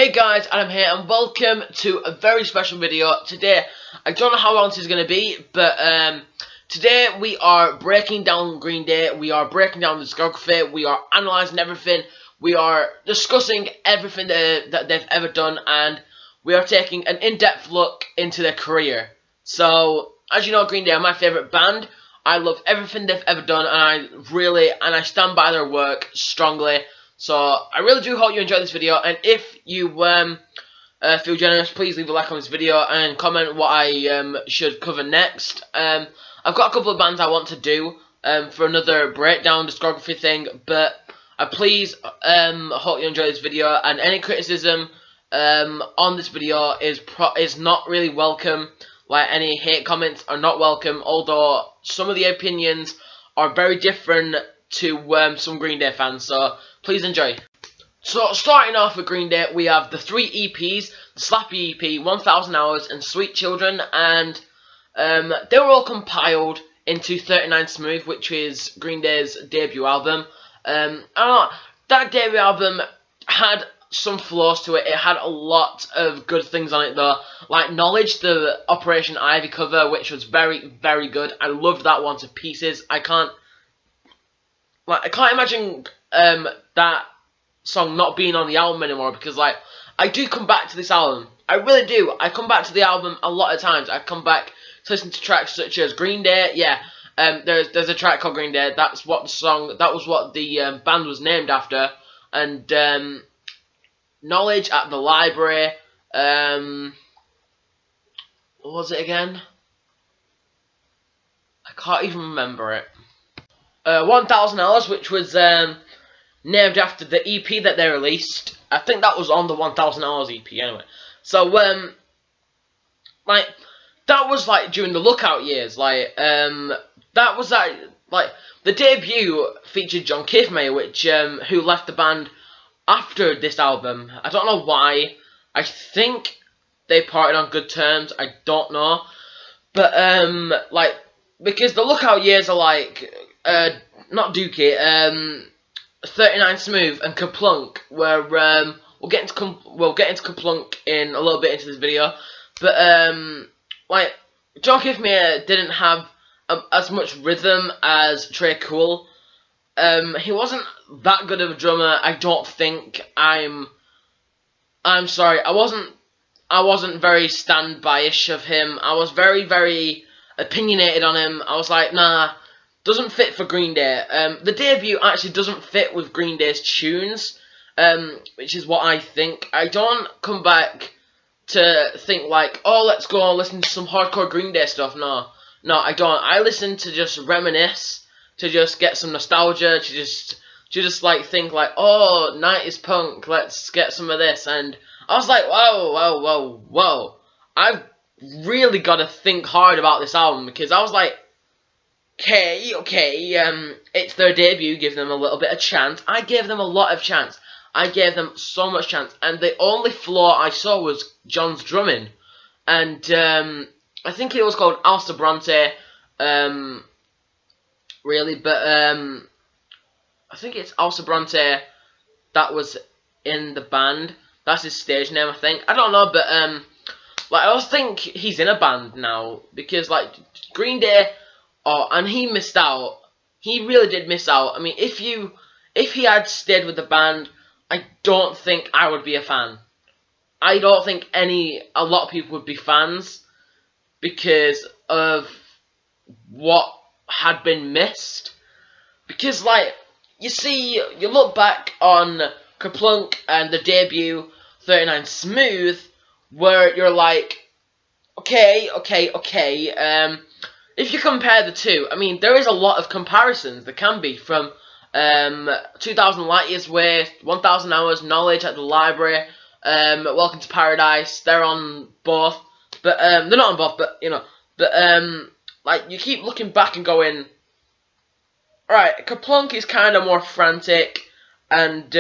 Hey guys, Adam here and welcome to a very special video. Today, I don't know how long this is going to be, but today we are breaking down Green Day, we are breaking down the discography, we are analysing everything, we are discussing everything that they've ever done, and we are taking an in-depth look into their career. So, as you know, Green Day are my favourite band. I love everything they've ever done, and I stand by their work strongly. So, I really do hope you enjoyed this video, and if you feel generous, please leave a like on this video and comment what I should cover next. I've got a couple of bands I want to do for another breakdown discography thing, but please hope you enjoy this video, and any criticism on this video is not really welcome. Like, any hate comments are not welcome, although some of the opinions are very different to some Green Day fans, so please enjoy. So, starting off with Green Day, we have the 3 EPs, the Slappy EP, 1000 Hours, and Sweet Children, and they were all compiled into 39 Smooth, which is Green Day's debut album. I don't know, that debut album had some flaws to it. It had a lot of good things on it though, like Knowledge, the Operation Ivy cover, which was very, very good. I loved that one to pieces. I can't imagine that song not being on the album anymore, because like, I do come back to this album. I really do. I come back to the album a lot of times. I come back to listen to tracks such as Green Day. Yeah, there's a track called Green Day. That was what the band was named after. And Knowledge, At the Library. What was it again? I can't even remember it. 1000 Hours, which was named after the EP that they released. I think that was on the 1000 Hours EP anyway. So, like, that was like during the Lookout years. Like, that was like the debut featured John Kifme, which who left the band after this album. I don't know why. I think they parted on good terms. I don't know, but like, because the Lookout years are like not Dookie, 39 Smooth and Kaplunk, where we'll get into Kaplunk in a little bit into this video, but like, John Kifme didn't have as much rhythm as Trey Cool. He wasn't that good of a drummer, I don't think. I'm sorry, I wasn't very stand-by-ish of him. I was very, very opinionated on him. I was like, nah, doesn't fit for Green Day. The debut actually doesn't fit with Green Day's tunes, which is what I think. I don't come back to think like, oh, let's go and listen to some hardcore Green Day stuff. No, I don't. I listen to just reminisce, to just get some nostalgia, to just like think like, oh, 90s punk, let's get some of this. And I was like, whoa, I've really got to think hard about this album, because I was like, okay, it's their debut, give them a little bit of chance. I gave them a lot of chance. I gave them so much chance, and the only flaw I saw was John's drumming. And I think it was called Alistair Bronte, really, but I think it's Alistair Bronte that was in the band. That's his stage name, I think. I don't know, but like, I also think he's in a band now, because like, Green Day, and he missed out. He really did miss out. I mean, if he had stayed with the band, I don't think I would be a fan. I don't think a lot of people would be fans because of what had been missed. Because, like, you look back on Kaplunk and the debut 39 Smooth, where you're like, okay. If you compare the two, I mean, there is a lot of comparisons there can be from 2000 Light Years Away, 1000 Hours, Knowledge, At the Library, Welcome to Paradise. They're on both, but they're not on both, but you know, but like, you keep looking back and going, alright, Kaplunk is kind of more frantic, and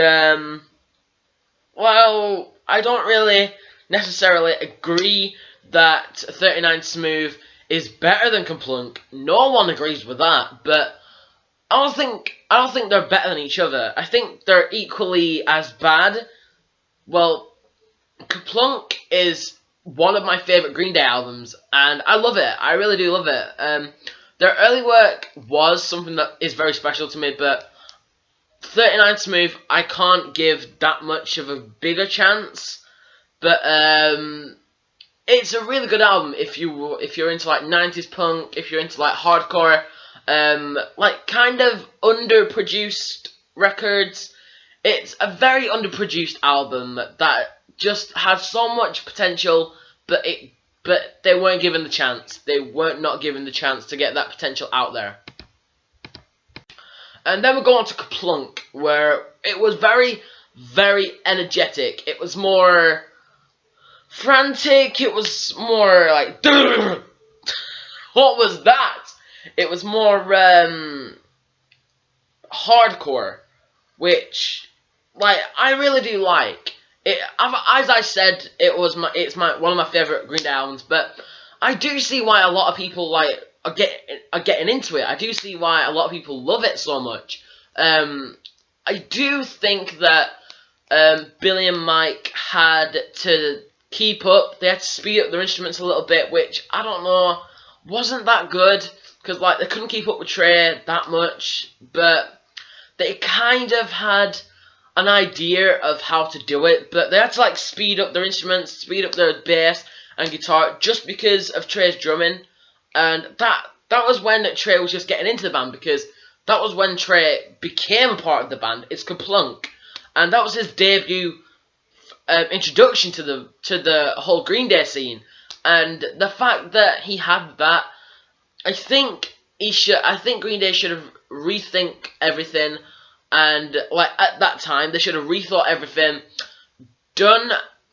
well, I don't really necessarily agree that 39 Smooth is better than Kaplunk. No one agrees with that, but I don't think they're better than each other. I think they're equally as bad. Well, Kaplunk is one of my favourite Green Day albums, and I love it. I really do love it. Their early work was something that is very special to me, but 39 Smooth, I can't give that much of a bigger chance. But it's a really good album if you're into like 90s punk, if you're into like hardcore, like kind of underproduced records. It's a very underproduced album that just had so much potential, but they weren't given the chance. They weren't not given the chance to get that potential out there. And then we go on to Kaplunk, where it was very, very energetic. It was more frantic. It was more like, what was that? It was more hardcore, which, like, I really do like. It, as I said, it's one of my favourite Green Day albums, but I do see why a lot of people are getting into it. I do see why a lot of people love it so much. I do think that Billy and Mike had to keep up. They had to speed up their instruments a little bit, which, I don't know, wasn't that good, because like they couldn't keep up with Trey that much, but they kind of had an idea of how to do it, but they had to like speed up their instruments, speed up their bass and guitar just because of Trey's drumming. And that was when Trey was just getting into the band, because that was when Trey became a part of the band. It's Kaplunk, and that was his debut introduction to the whole Green Day scene. And the fact that he had that, I think Green Day should have rethink everything. And like at that time, they should have rethought everything.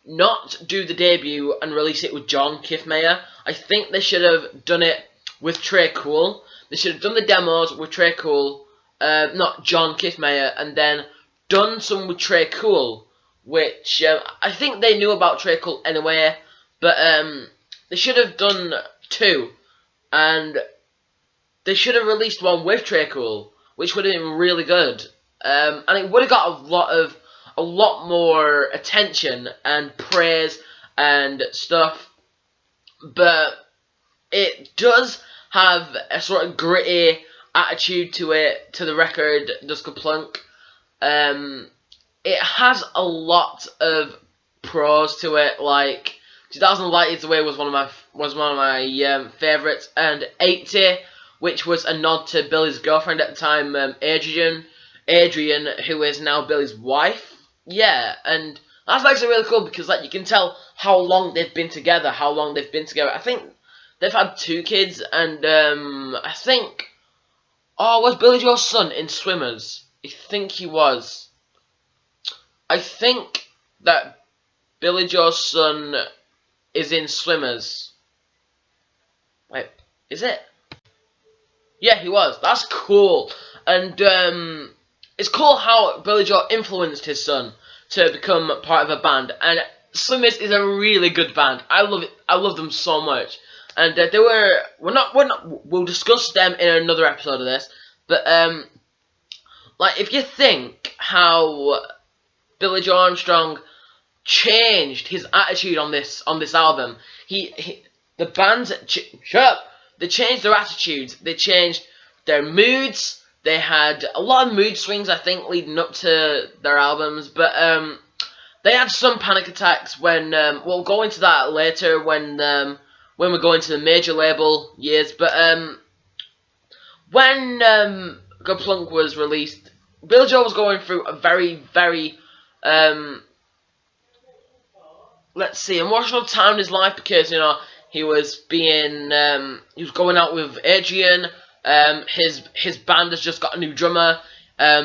Not do the debut and release it with John Kiffmeyer. I think they should have done it with Trey Cool. They should have done the demos with Trey Cool, not John Kiffmeyer, and then done some with Trey Cool, which I think they knew about Trey Cool anyway, but they should have done two, and they should have released one with Trey Cool, which would have been really good. And it would have got a lot more attention and praise and stuff, but it does have a sort of gritty attitude to it, to the record, does Kaplunk. It has a lot of pros to it, like 2000 Light Away was one of my favourites, and 80, which was a nod to Billy's girlfriend at the time, Adrian, who is now Billy's wife. Yeah, and that's actually really cool, because like you can tell how long they've been together, I think they've had 2 kids, and I think, was Billy Joe's son in Swimmers? I think he was. I think that Billy Joe's son is in Swimmers. Wait, is it? Yeah, he was. That's cool. And it's cool how Billy Joe influenced his son to become part of a band. And Swimmers is a really good band. I love it. I love them so much. And we'll discuss them in another episode of this. But like if you think how Billy Joe Armstrong changed his attitude on this album, the band they changed their attitudes, they changed their moods. They had a lot of mood swings, I think, leading up to their albums, but they had some panic attacks when we'll go into that later when we go into the major label years. But when Kaplunk was released, Billy Joe was going through a very, very emotional time in his life, because he was going out with Adrian. His band has just got a new drummer.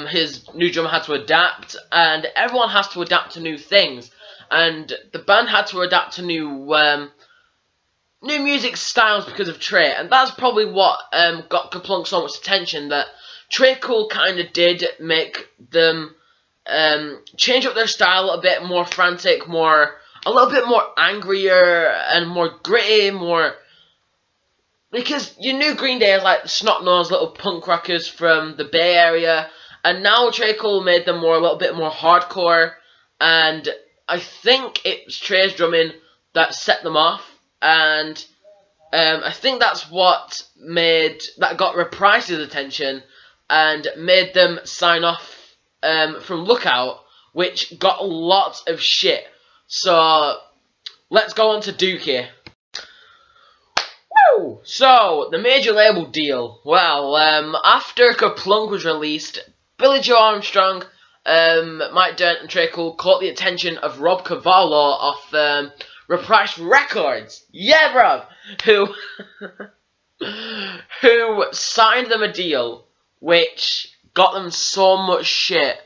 His new drummer had to adapt, and everyone has to adapt to new things. And the band had to adapt to new music styles because of Trey, and that's probably what got Kaplunk so much attention. That Trey Cool kind of did make them change up their style a little bit, more frantic, a little bit more angrier and more gritty, because you knew Green Day as like the snot-nosed little punk rockers from the Bay Area, and now Trey Cool made them a little bit more hardcore and I think it was Trey's drumming that set them off, and I think that's what got Repris's attention and made them sign off from Lookout, which got lots of shit. So let's go on to Dookie. Woo! So the major label deal. Well, after Kerplunk was released, Billy Joe Armstrong, Mike Dirnt and Trey Cool caught the attention of Rob Cavallo of Reprise Records. Yeah, bruv! Who signed them a deal which got them so much shit.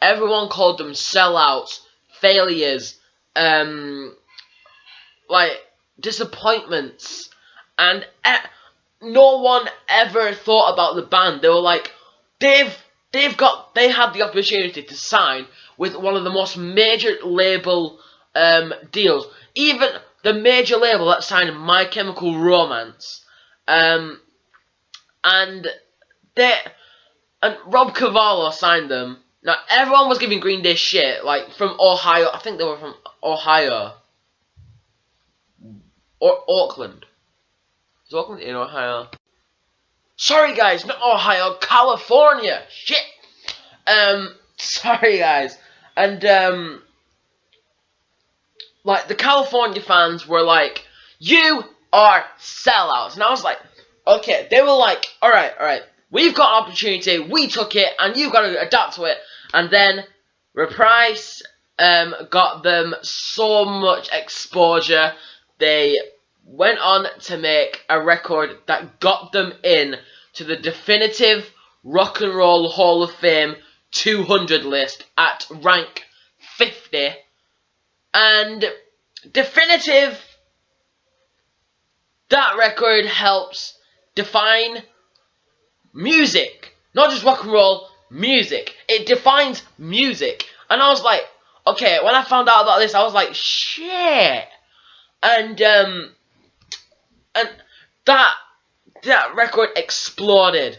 Everyone called them sellouts, failures, like disappointments, and no one ever thought about the band. They were like, they had the opportunity to sign with one of the most major label deals. Even the major label that signed My Chemical Romance, and Rob Cavallo signed them. Now everyone was giving Green Day shit, like from Ohio. I think they were from Ohio or Auckland. Is Auckland in Ohio? Sorry guys, not Ohio, California. Shit. Sorry guys, and like the California fans were like, "You are sellouts," and I was like, "Okay." They were like, "All right, we've got an opportunity, we took it, and you've got to adapt to it." And then Reprise got them so much exposure. They went on to make a record that got them in to the definitive Rock and Roll Hall of Fame 200 list at rank 50. And definitive, that record helps define music. Not just rock and roll, music. It defines music. And I was like, okay, when I found out about this, I was like, shit. And that record exploded.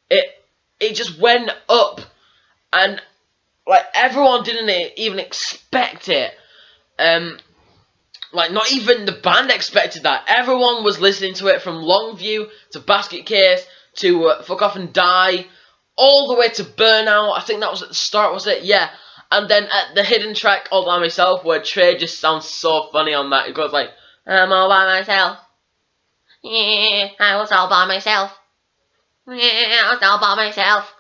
It just went up, and like everyone didn't even expect it. Like not even the band expected that. Everyone was listening to it, from Longview to Basket Case to Fuck Off and Die, all the way to Burnout. I think that was at the start, was it? Yeah. And then at the hidden track, All By Myself, where Trey just sounds so funny on that. He goes like, "I'm all by myself. Yeah, I was all by myself. Yeah, I was all by myself."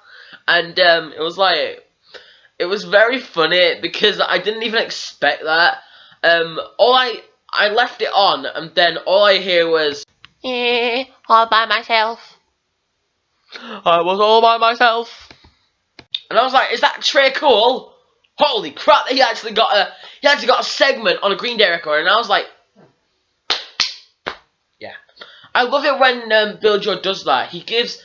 And it was like, it was very funny because I didn't even expect that. I left it on, and then all I hear was, "Yeah, all by myself. I was all by myself." And I was like, "Is that Trey Cool? Holy crap! He actually got a segment on a Green Day record." And I was like, yeah, I love it when Bill Joe does that. He gives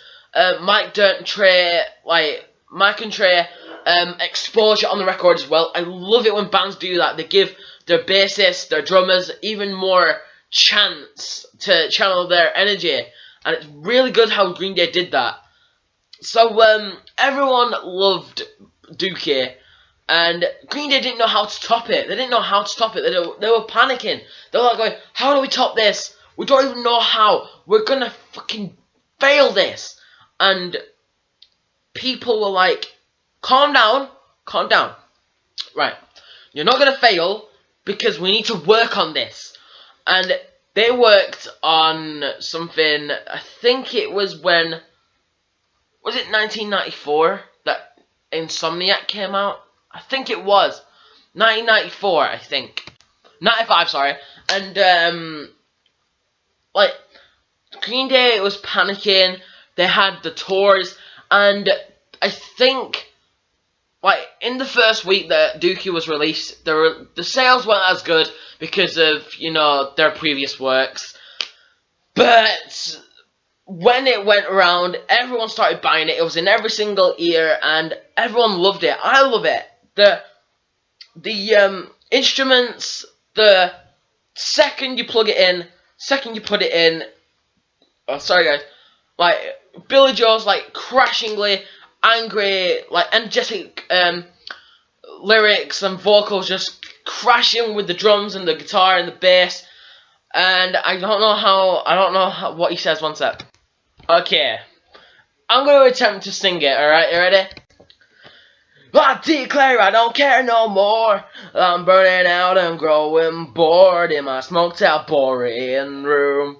Mike Dirnt and Trey, like Mike and Trey, exposure on the record as well. I love it when bands do that. They give their bassists, their drummers, even more chance to channel their energy, and it's really good how Green Day did that. So everyone loved Dookie, and Green Day didn't know how to top it. They didn't know how to top it. They were panicking. They were like going, "How do we top this? We don't even know how. We're gonna fucking fail this." And people were like, calm down. Right, you're not gonna fail because we need to work on this. And they worked on something. I think it was was it 1994 that Insomniac came out? I think it was 1994. I think 95. Sorry. And like Green Day was panicking. They had the tours, and I think like in the first week that Dookie was released, the sales weren't as good because of, you know, their previous works. But when it went around, everyone started buying it. It was in every single ear, and everyone loved it. I love it. The instruments, the second you plug it in, second you put it in. Oh, sorry guys. Like Billy Joe's like crashingly angry, like energetic lyrics and vocals just crashing with the drums and the guitar and the bass, and I don't know what he says. One sec. Okay, I'm gonna attempt to sing it. All right, you ready? I declare I don't care no more. I'm burning out and growing bored in my smoked out boring room.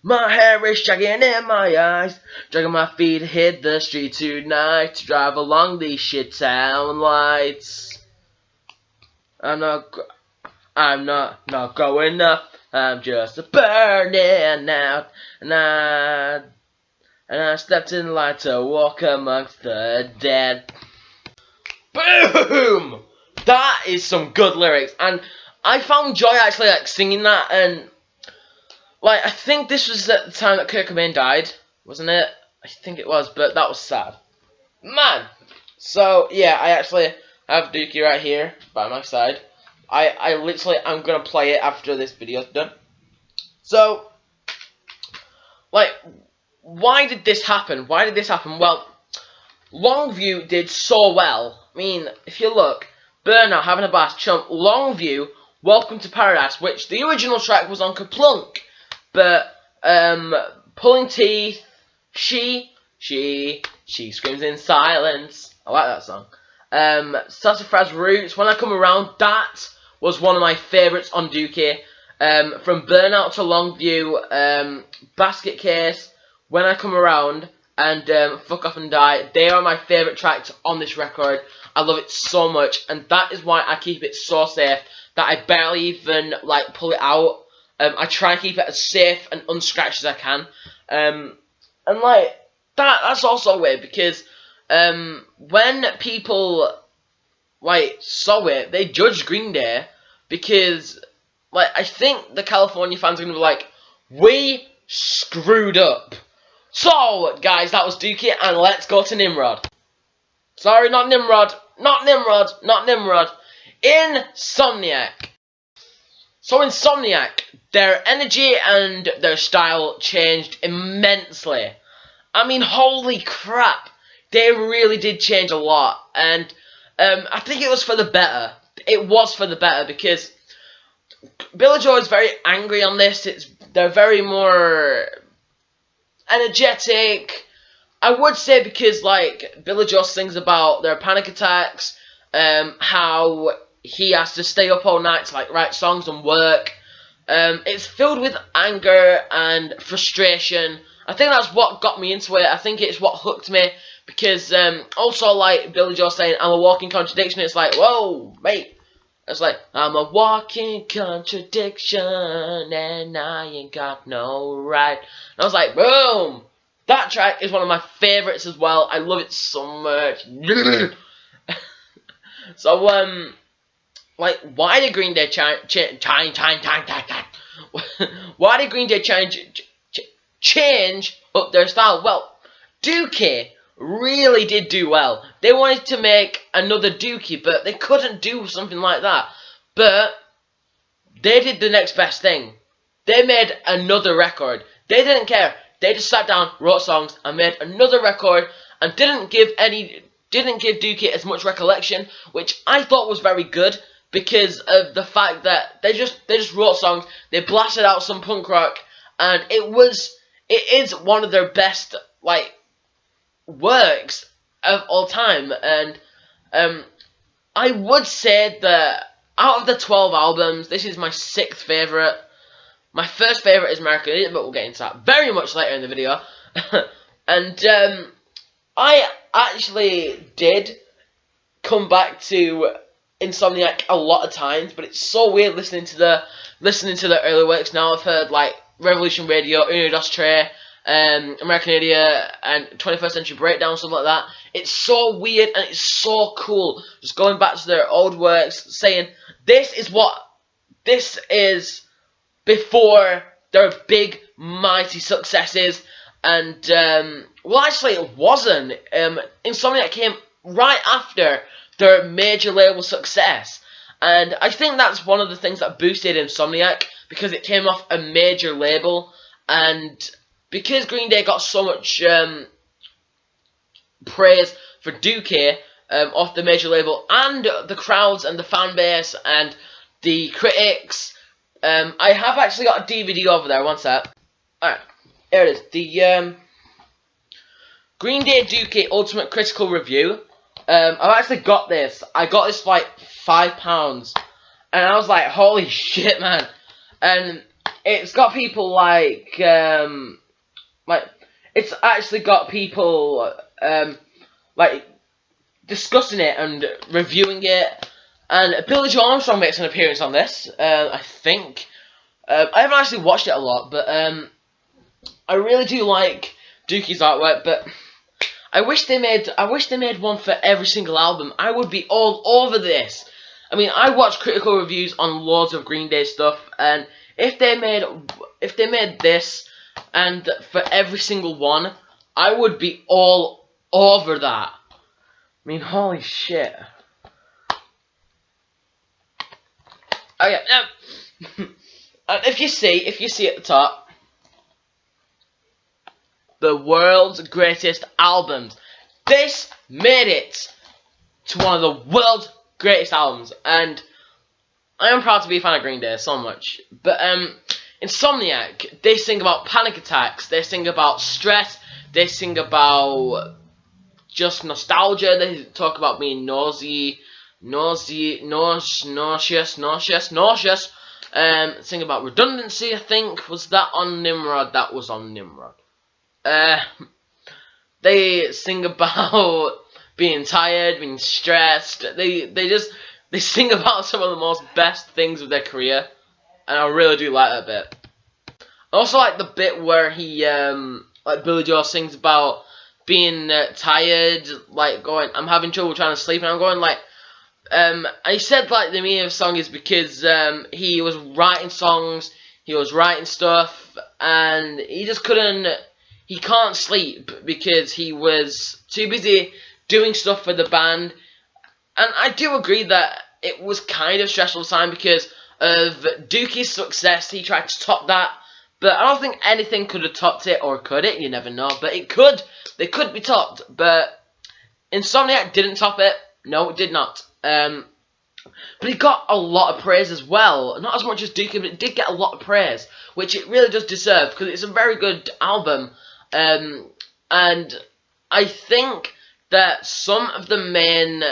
My hair is shaking in my eyes, dragging my feet hit the street tonight to drive along these shit town lights. I'm not going up. I'm just burning out, and I stepped in line to walk amongst the dead. Boom! That is some good lyrics, and I found joy actually like singing that. And like, I think this was at the time that Kurt Cobain died, wasn't it? I think it was, but that was sad, man. So yeah, I actually have Dookie right here by my side. I literally am gonna play it after this video's done. So, like, why did this happen? Why did this happen? Well, Longview did so well. I mean, if you look, Burnout, Having a Bath, Chump, Longview, Welcome to Paradise, which the original track was on Kaplunk, but Pulling Teeth, She Screams in Silence. I like that song. Sassafras Roots, When I Come Around, that was one of my favourites on Dookie. From Burnout to Longview, Basket Case, When I Come Around, and Fuck Off and Die. They are my favourite tracks on this record. I love it so much, and that is why I keep it so safe that I barely even like pull it out. I try and keep it as safe and unscratched as I can. And like that's also weird because when people like saw it, they judged Green Day because like I think the California fans are gonna be like, we screwed up. So guys, that was Dookie, and let's go to Nimrod. Sorry, not Nimrod. Not Nimrod. Not Nimrod. Insomniac. So Insomniac, their energy and their style changed immensely. I mean, holy crap. They really did change a lot. And I think it was for the better. It was for the better because Billie Joe is very angry on this. They're very more energetic. I would say because like Billie Joe sings about their panic attacks, how he has to stay up all night to like write songs and work. It's filled with anger and frustration. I think that's what got me into it. I think it's what hooked me because also like Billie Joe saying I'm a walking contradiction. It's like, whoa, mate. It's like, I'm a walking contradiction and I ain't got no right. And I was like, boom. That track is one of my favourites as well. I love it so much. So, like, why did Green Day why did Green Day change up their style? Well, Dookie really did do well. They wanted to make another Dookie, but they couldn't do something like that. But they did the next best thing. They made another record. They didn't care. They just sat down, wrote songs, and made another record, and didn't give Dookie as much recollection, which I thought was very good because of the fact that they just wrote songs, they blasted out some punk rock, and it is one of their best like works of all time. And I would say that out of the 12 albums, this is my 6th favourite. My first favourite is American Idiot, but we'll get into that very much later in the video. And I actually did come back to Insomniac a lot of times, but it's so weird listening to the early works now. I've heard like Revolution Radio, Uno Dos Tre, American Idiot, and 21st Century Breakdown, stuff like that. It's so weird and it's so cool. Just going back to their old works, saying this is before their big mighty successes. And well, actually it wasn't. Insomniac came right after their major label success, and I think that's one of the things that boosted Insomniac, because it came off a major label, and because Green Day got so much praise for Dookie, off the major label, and the crowds and the fan base and the critics. I have actually got a DVD over there. One sec. Alright, here it is. The Green Day Dookie Ultimate Critical Review. I've actually got this. I got this for like £5, and I was like, holy shit, man. And it's got people like it's actually got people like discussing it and reviewing it. And Billy Joe Armstrong makes an appearance on this, I think. I haven't actually watched it a lot, but I really do like Dookie's artwork. But I wish they made one for every single album. I would be all over this. I mean, I watch critical reviews on loads of Green Day stuff, and if they made this and for every single one, I would be all over that. I mean, holy shit. Oh yeah, and if you see at the top, the world's greatest albums. This made it to one of the world's greatest albums, and I am proud to be a fan of Green Day so much. But Insomniac, they sing about panic attacks, they sing about stress, they sing about just nostalgia, they talk about being nauseous. Sing about redundancy, I think. Was that on Nimrod? That was on Nimrod. They sing about being tired, being stressed. They sing about some of the most best things of their career, and I really do like that bit. I also like the bit where he, like Billy Joe sings about being tired, like going, I'm having trouble trying to sleep, and I'm going like, I said like the meaning of the song is because he was writing songs, he was writing stuff, and he just he can't sleep because he was too busy doing stuff for the band. And I do agree that it was kind of stressful time because of Dookie's success. He tried to top that, but I don't think anything could have topped it, or could it? You never know. But it could. They could be topped. But Insomniac didn't top it. No, it did not. But he got a lot of praise as well. Not as much as Dookie, but it did get a lot of praise, which it really does deserve because it's a very good album. And I think that some of the main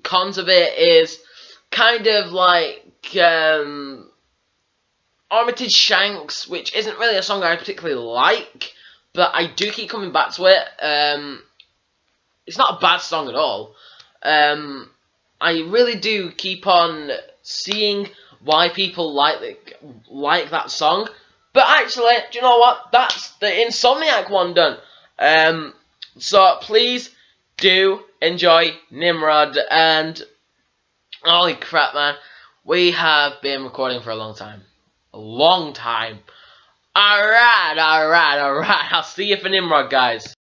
cons of it is kind of like Armitage Shanks, which isn't really a song I particularly like, but I do keep coming back to it. It's not a bad song at all. I really do keep on seeing why people like that song. But actually, do you know what? That's the Insomniac one done. So please do enjoy Nimrod. And holy crap, man, we have been recording for a long time. A long time. Alright. I'll see you for Nimrod, guys.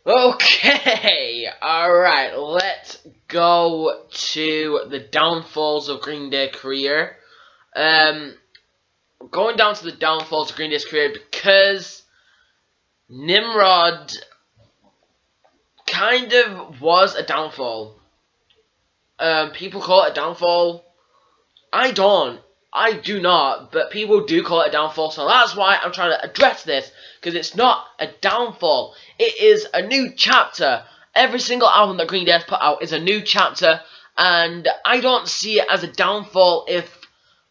Okay, alright, let's go to the downfalls of Green Day career. Going down to the downfalls of Green Day's career because Nimrod kind of was a downfall. People call it a downfall. I do not, but people do call it a downfall, so that's why I'm trying to address this, because it's not a downfall. It is a new chapter. Every single album that Green Day has put out is a new chapter, and I don't see it as a downfall if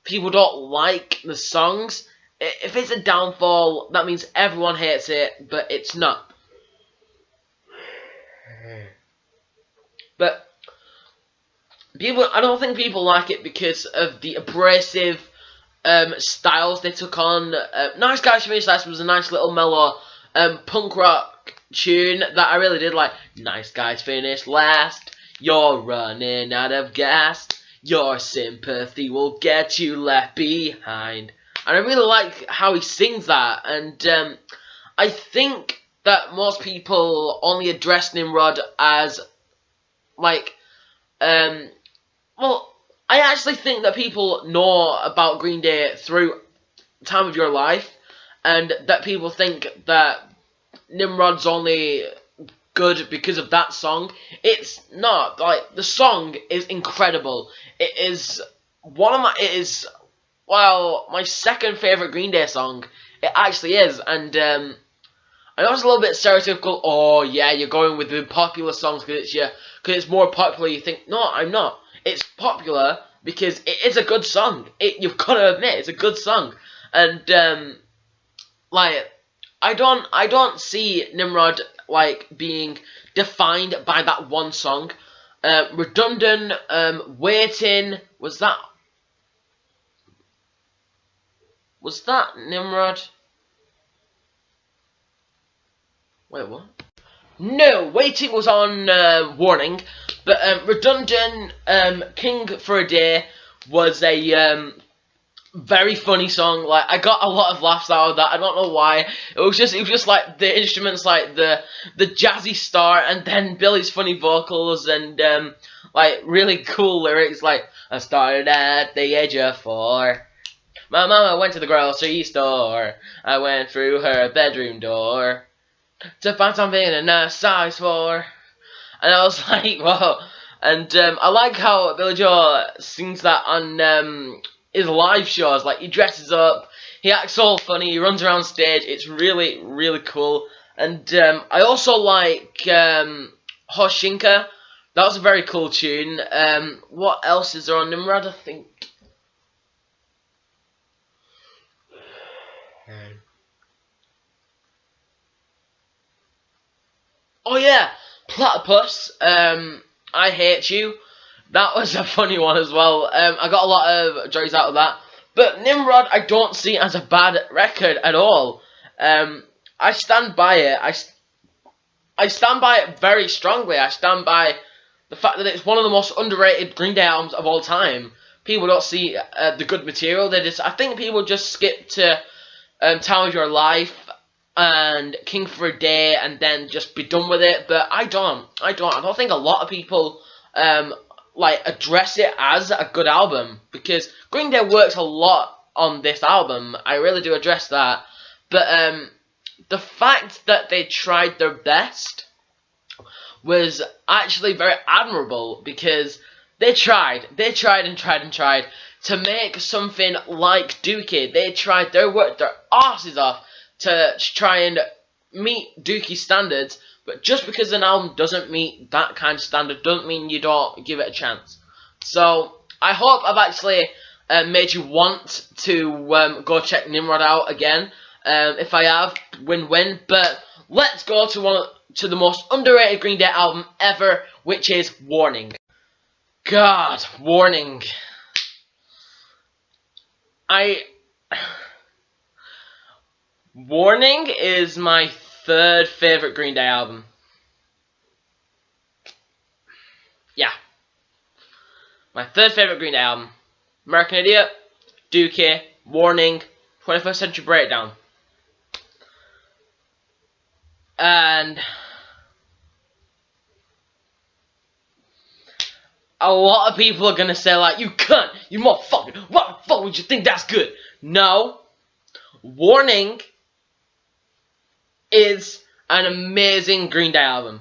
people don't like the songs. If it's a downfall, that means everyone hates it, but it's not. But I don't think people like it because of the abrasive styles they took on. Nice Guys Finish Last was a nice little mellow punk rock tune that I really did like. Nice guys finish last, you're running out of gas, your sympathy will get you left behind. And I really like how he sings that, and I think that most people only address Nimrod as like well, I actually think that people know about Green Day through Time of Your Life, and that people think that Nimrod's only good because of that song. It's not like the song is incredible. It is my second favorite Green Day song. It actually is, and I know it's a little bit stereotypical. Oh yeah, you're going with the popular songs because it's more popular. You think no, I'm not. It's popular because it is a good song. You've got to admit it's a good song, and like I don't see Nimrod like being defined by that one song. Redundant, Waiting, was that Nimrod? Wait, what? No, Waiting was on Warning, but Redundant, King for a Day was a very funny song. Like, I got a lot of laughs out of that. I don't know why. It was just like the instruments, like the jazzy start, and then Billy's funny vocals, and like really cool lyrics. Like, I started at the age of 4. My mama went to the grocery store. I went through her bedroom door to find something in a size 4. And I was like, whoa. And I like how Billy Joe sings that on his live shows. Like, he dresses up, he acts all funny, he runs around stage. It's really, really cool. And I also like Hoshinka. That was a very cool tune. What else is there on Nimrod? I think. Oh yeah, Platypus. I Hate You. That was a funny one as well. I got a lot of joys out of that. But Nimrod, I don't see as a bad record at all. I stand by it. I stand by it very strongly. I stand by the fact that it's one of the most underrated Green Day albums of all time. People don't see the good material. I think people just skip to Time of Your Life and King for a Day and then just be done with it. But I don't think a lot of people like address it as a good album, because Green Day works a lot on this album. I really do address that. But the fact that they tried their best was actually very admirable, because they tried to make something like Dookie. They worked their asses off to try and meet Dookie's standards, but just because an album doesn't meet that kind of standard doesn't mean you don't give it a chance. So I hope I've actually made you want to go check Nimrod out again. If I have, win-win. But let's go to the most underrated Green Day album ever, which is Warning. God, Warning. Warning is my third favorite Green Day album. Yeah. My third favorite Green Day album. American Idiot, Dookie, Warning, 21st Century Breakdown. And a lot of people are gonna say, like, you cunt, you motherfucker, why the fuck would you think that's good? No. Warning is an amazing Green Day album.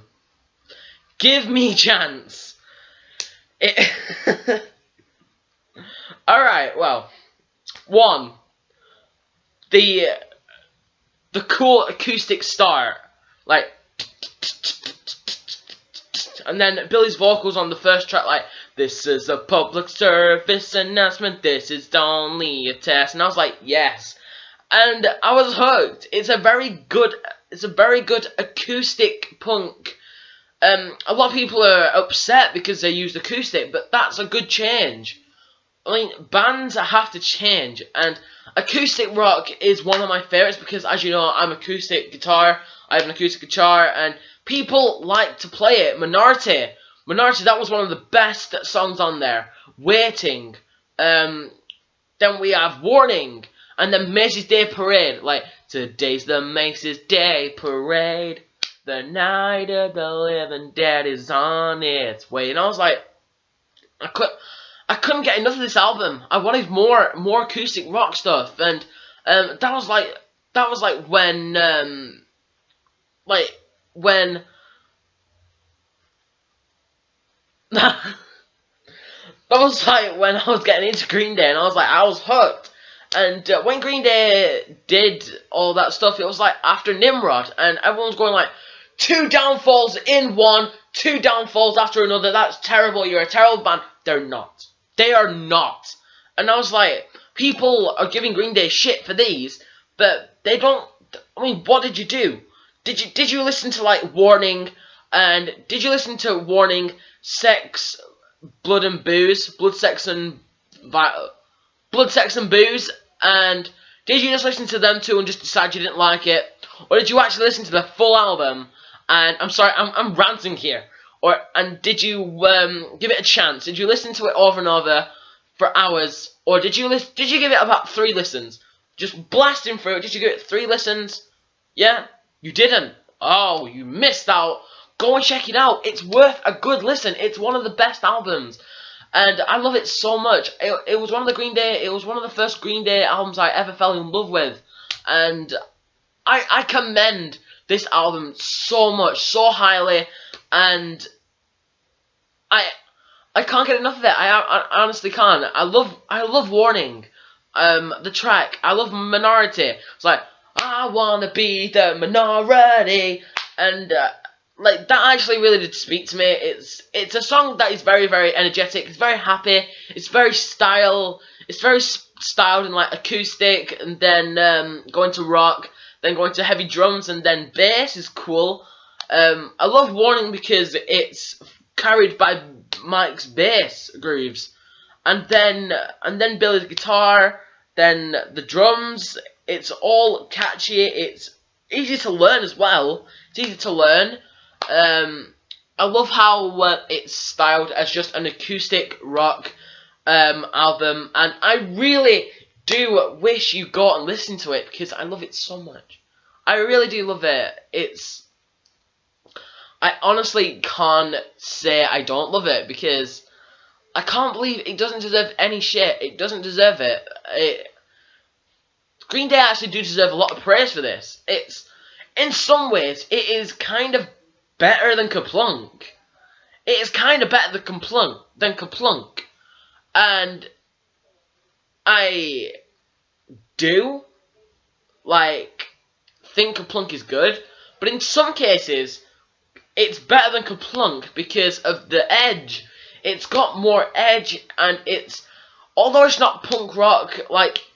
Give me a chance. Alright, well. 1. The cool acoustic start. Like, and then Billy's vocals on the first track, like, this is a public service announcement, this is only a test. And I was like, yes. And I was hooked. It's a very good acoustic punk. A lot of people are upset because they used acoustic, but that's a good change. I mean, bands have to change, and acoustic rock is one of my favourites because, as you know, I'm acoustic guitar. I have an acoustic guitar, and people like to play it. Minority, that was one of the best songs on there. Waiting. Then we have Warning. And then Macy's Day Parade. Like, today's the Macy's Day Parade. The night of the living dead is on its way. And I was like, I couldn't get enough of this album. I wanted more acoustic rock stuff. And that was like when That was like when I was getting into Green Day, and I was hooked. And when Green Day did all that stuff, it was like after Nimrod, and everyone was going like, 2 downfalls in one, 2 downfalls after another, that's terrible, you're a terrible band. They're not. They are not. And I was like, people are giving Green Day shit for these, but they don't, I mean, what did you do? Did you listen to like Warning, and did you listen to Warning, Sex, Blood and Booze, Blood, Sex and Booze, and did you just listen to them two and just decide you didn't like it? Or did you actually listen to the full album? And I'm sorry, I'm ranting here. And did you give it a chance? Did you listen to it over and over for hours? Or did you give it about 3 listens? Just blasting through it, did you give it 3 listens? Yeah? You didn't. Oh, you missed out. Go and check it out. It's worth a good listen. It's one of the best albums. And I love it so much. It was one of the first Green Day albums I ever fell in love with. And I commend this album so much, so highly, and I can't get enough of it. I honestly can't. I love Warning, the track. I love Minority. It's like, I wanna be the minority, and like that actually really did speak to me. It's a song that is very, very energetic. It's very happy. It's very styled in like acoustic, and then going to rock, then going to heavy drums, and then bass is cool. I love Warning because it's carried by Mike's bass grooves, and then Billy's guitar, then the drums. It's all catchy. It's easy to learn as well. It's easy to learn. I love how it's styled as just an acoustic rock album, and I really do wish you go and listen to it because I love it so much. I really do love it. I honestly can't say I don't love it because I can't believe it doesn't deserve any shit. It doesn't deserve it. Green Day actually do deserve a lot of praise for this. In some ways, it is kind of better than Kaplunk. It is kind of better than Kaplunk. And I do, think Kaplunk is good. But in some cases, it's better than Kaplunk because of the edge. It's got more edge, and although it's not punk rock like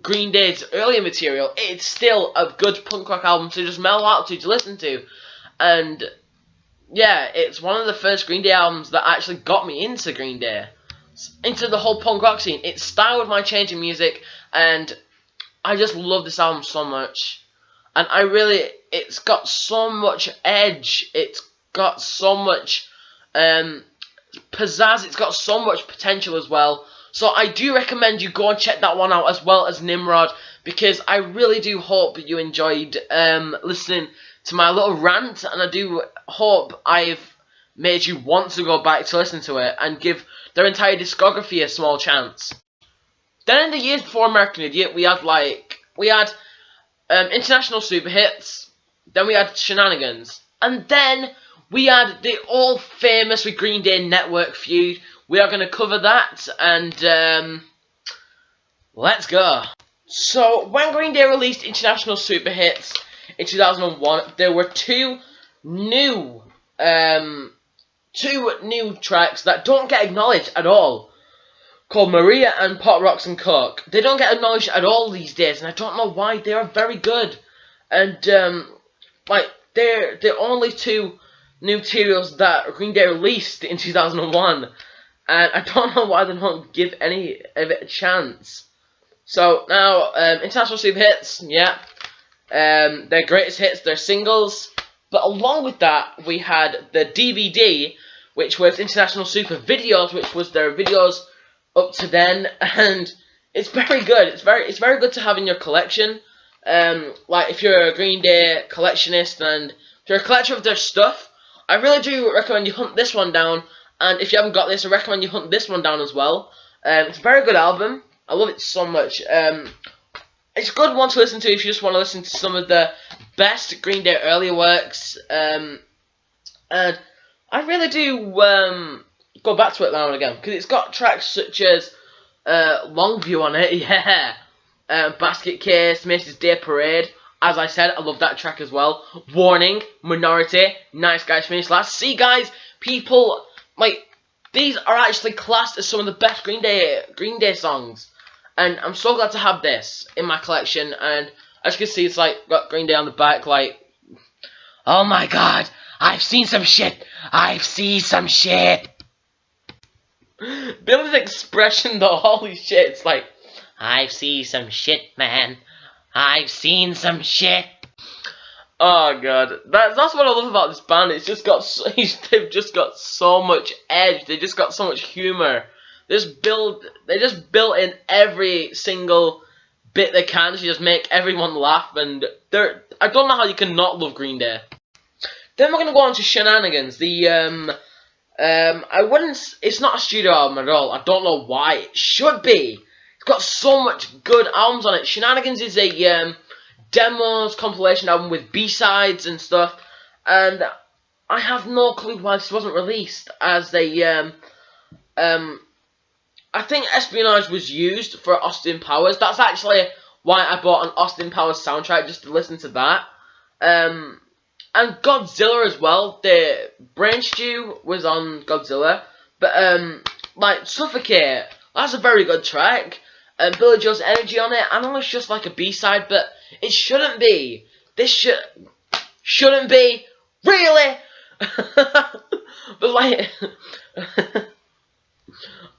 Green Day's earlier material, it's still a good punk rock album to just mellow out to listen to. And yeah, it's one of the first Green Day albums that actually got me into Green Day, into the whole punk rock scene. It styled my change in music, and I just love this album so much. And it's got so much edge, it's got so much pizzazz, it's got so much potential as well. So I do recommend you go and check that one out, as well as Nimrod, because I really do hope you enjoyed listening to my little rant, and I do hope I've made you want to go back to listen to it and give their entire discography a small chance. Then in the years before American Idiot, we had International Super Hits, then we had Shenanigans, and then we had the all-famous with Green Day Network Feud. We are going to cover that, and let's go. So, when Green Day released International Super Hits in 2001, there were two new tracks that don't get acknowledged at all, called Maria and Pop Rocks and Coke. They don't get acknowledged at all these days, and I don't know why. They are very good, and they're the only 2 new materials that Green Day released in 2001, and I don't know why they don't give any of it a chance. So now, International Super Hits, yeah, their greatest hits, their singles, but along with that, we had the DVD, which was International Super Videos, which was their videos up to then, and it's very good. It's very good to have in your collection. If you're a Green Day collectionist and if you're a collector of their stuff, I really do recommend you hunt this one down. And if you haven't got this, I recommend you hunt this one down as well. It's a very good album. I love it so much. It's a good one to listen to if you just want to listen to some of the best Green Day earlier works. And I really do go back to it now and again, because it's got tracks such as Longview on it, yeah. Basket Case, Macy's Day Parade. As I said, I love that track as well. Warning, Minority, Nice Guys Finish Last. See, guys, people, like, these are actually classed as some of the best Green Day songs. And I'm so glad to have this in my collection. And as you can see, it's like, got Green Day on the back, like, oh my god, I've seen some shit. I've seen some shit. Billy's expression though, holy shit, it's like, I've seen some shit, man. I've seen some shit. Oh god, that's what I love about this band. It's just got they've just got so much edge. They just got so much humor. They just built in every single bit they can to just make everyone laugh. And I don't know how you can not love Green Day. Then we're gonna go on to Shenanigans. It's not a studio album at all. I don't know why. It should be. It's got so much good albums on it. Shenanigans is a demos compilation album with B-sides and stuff, and I have no clue why this wasn't released as a I think Espionage was used for Austin Powers. That's actually why I bought an Austin Powers soundtrack, just to listen to that. And Godzilla as well. The Brain Stew was on Godzilla, but like Suffocate, that's a very good track. And Billy Joe's Energy on it. I know it's just like a B-side, but it shouldn't be. This shouldn't be. Really? But like,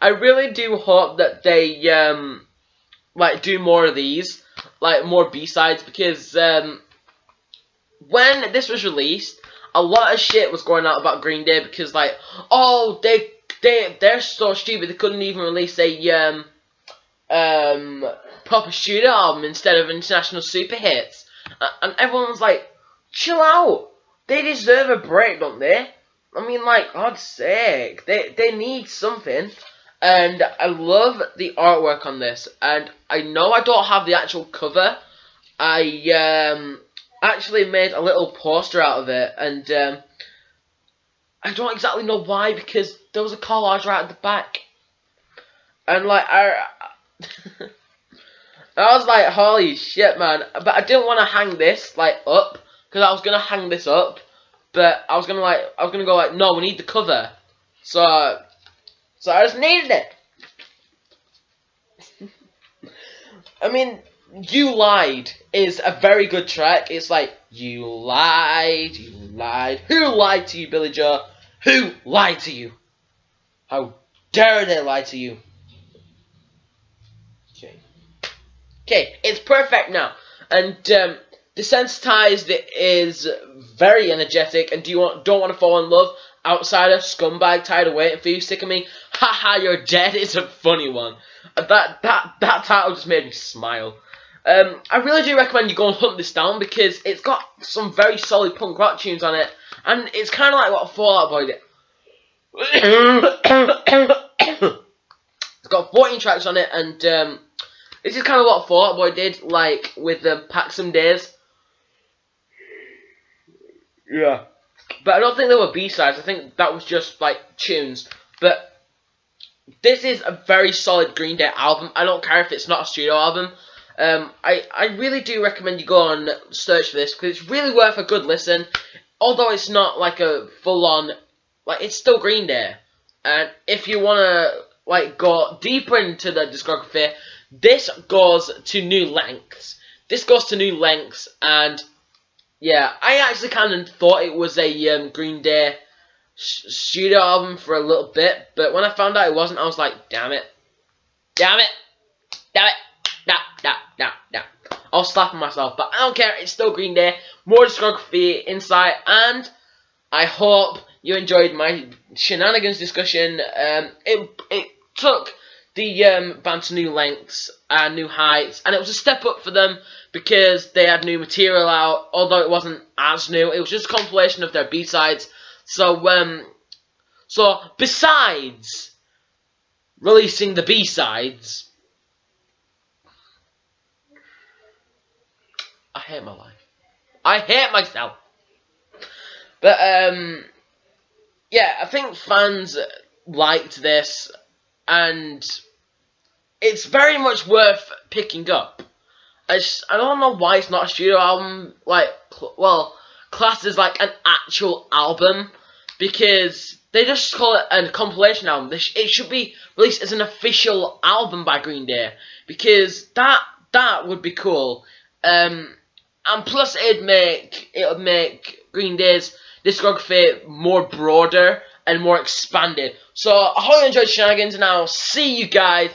I really do hope that they like do more of these, like more B-sides, because when this was released, a lot of shit was going out about Green Day because like, oh, they're so stupid they couldn't even release a proper studio album instead of international super hits, and everyone was like, chill out, they deserve a break, don't they? I mean, like, God's sake, they need something. And I love the artwork on this, and I know I don't have the actual cover. I actually made a little poster out of it, and I don't exactly know why, because there was a collage right at the back, and like I was like, holy shit, man! But I didn't want to hang this like up, because I was gonna hang this up, but I was gonna go like, no, we need the cover, so I just needed it. I mean, You Lied is a very good track. It's like, you lied, you lied. Who lied to you, Billy Joe? Who lied to you? How dare they lie to you? Okay, it's perfect now. And Desensitized is very energetic. And don't want to fall in love? Outsider, Scumbag, Tired of Waiting for You, Sick of Me, Haha, You're Dead is a funny one. That title just made me smile. I really do recommend you go and hunt this down, because it's got some very solid punk rock tunes on it, and it's kind of like what Fall Out Boy did. It's got 14 tracks on it, and this is kind of what Fall Out Boy did, like with the Pack Some Days. Yeah. But I don't think they were B-sides. I think that was just, like, tunes. But this is a very solid Green Day album. I don't care if it's not a studio album. I really do recommend you go and search for this, because it's really worth a good listen. Although it's not, like, a full-on... Like, it's still Green Day. And if you want to, like, go deeper into the discography, this goes to new lengths. This goes to new lengths, and... yeah, I actually kind of thought it was a Green Day studio album for a little bit, but when I found out it wasn't, I was like, damn it. Damn it. Damn it. Nah. I was slapping myself, but I don't care, it's still Green Day. More discography, insight, and I hope you enjoyed my Shenanigans discussion. It took the band to new lengths and new heights, and it was a step up for them because they had new material out, although it wasn't as new. It was just a compilation of their B-sides. So besides releasing the B-sides, I hate my life. I hate myself. But yeah, I think fans liked this, and it's very much worth picking up. I don't know why it's not a studio album, like, well, classed as like an actual album, because they just call it a compilation album. It should be released as an official album by Green Day, because that would be cool. And plus it would make Green Day's discography more broader and more expanded. So I hope you enjoyed Shenanigans, and I'll see you guys.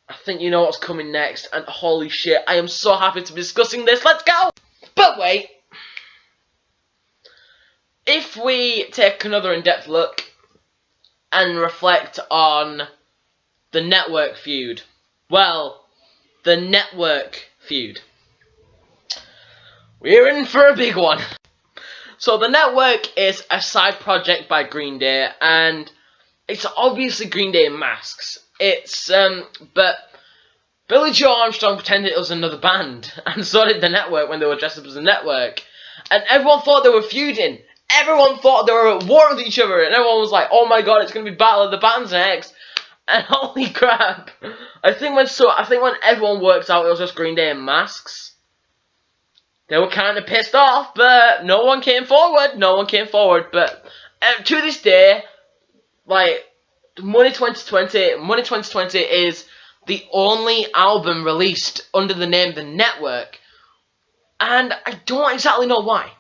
I think you know what's coming next, and holy shit, I am so happy to be discussing this. Let's go! But wait, if we take another in-depth look and reflect on the Network Feud, well, the Network Feud, we're in for a big one. So the Network is a side project by Green Day, and it's obviously Green Day in masks. But Billy Joe Armstrong pretended it was another band, and so did the Network when they were dressed up as a Network. And everyone thought they were feuding. Everyone thought they were at war with each other, and everyone was like, "Oh my god, it's gonna be Battle of the Bands next!" And holy crap! I think when everyone worked out it was just Green Day in masks, they were kind of pissed off, but no one came forward. No one came forward. But to this day, like, Money 2020 is the only album released under the name The Network, and I don't exactly know why.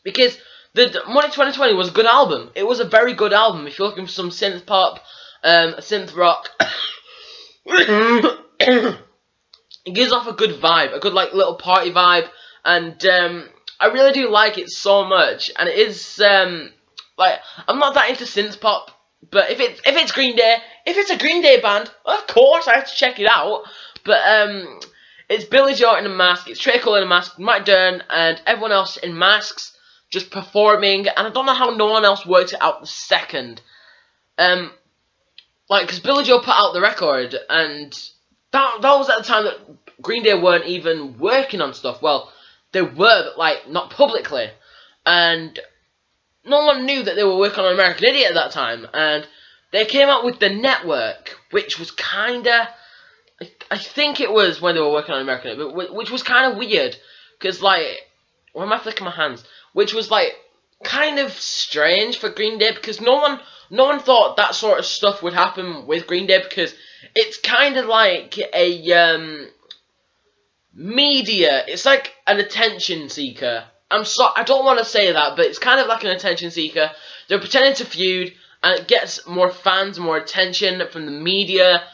Because the Money 2020 was a good album. It was a very good album. If you're looking for some synth pop, synth rock, it gives off a good vibe, a good like little party vibe, and I really do like it so much. And it is like, I'm not that into synth pop. But if it's Green Day, if it's a Green Day band, of course I have to check it out. But it's Billy Joe in a mask, it's Trey Cole in a mask, Mike Dern, and everyone else in masks just performing. And I don't know how no one else worked it out the second. Like, because Billy Joe put out the record, and that was at the time that Green Day weren't even working on stuff. Well, they were, but like not publicly, and no one knew that they were working on American Idiot at that time, and they came out with The Network, which was kinda, I think it was when they were working on American Idiot, but which was kind of weird, because like, why am I flicking my hands? Which was like, kind of strange for Green Day, because no one thought that sort of stuff would happen with Green Day, because it's kind of like a, media, it's like an attention seeker. I don't want to say that, but it's kind of like an attention seeker. They're pretending to feud, and it gets more fans, more attention from the media,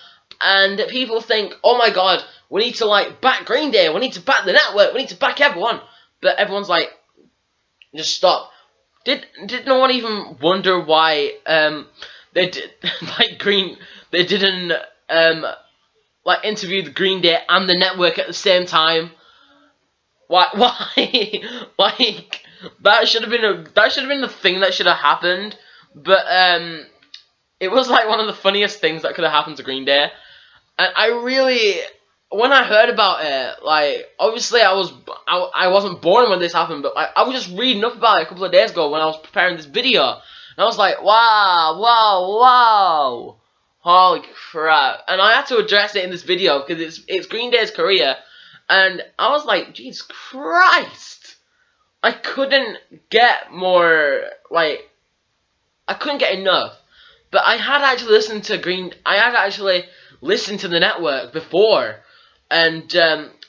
and people think, oh my god, we need to like back Green Day, we need to back the Network, we need to back everyone. But everyone's like, just stop. Did no one even wonder why they did they didn't like interview the Green Day and the Network at the same time? Why? Like, that should have been the thing that should have happened. But it was like one of the funniest things that could have happened to Green Day. And I really, when I heard about it, like, obviously I wasn't born when this happened, but I was just reading up about it a couple of days ago when I was preparing this video, and I was like, wow, holy crap! And I had to address it in this video because it's Green Day's career. And I was like, Jesus Christ! I couldn't get more, like, I couldn't get enough. But I had actually listened to the Network before, and,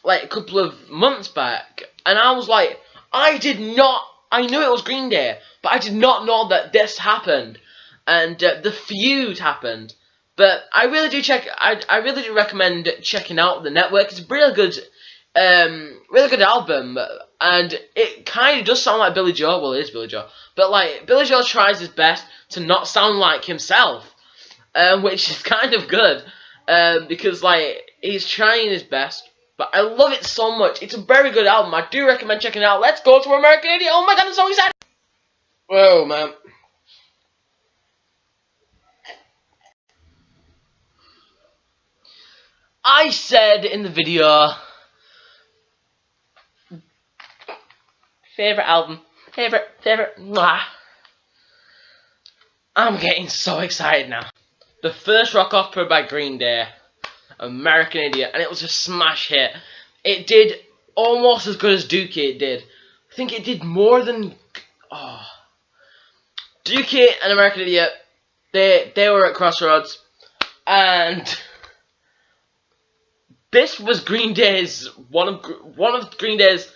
like, a couple of months back. And I was like, I knew it was Green Day, but I did not know that this happened. And, the feud happened. But I really do recommend checking out the Network. It's a really good album, and it kind of does sound like Billy Joe. Well, it is Billy Joe, but like, Billy Joe tries his best to not sound like himself, which is kind of good, because like, he's trying his best. But I love it so much. It's a very good album. I do recommend checking it out. Let's go to American Idiot. Oh my god, I'm so excited! Whoa, man. I said in the video, favorite album, favorite, mwah. I'm getting so excited now. The first rock opera by Green Day, American Idiot, and it was a smash hit. It did almost as good as Dookie. It did. I think it did more than. Oh. Dookie and American Idiot, they were at crossroads, and this was Green Day's one of Green Day's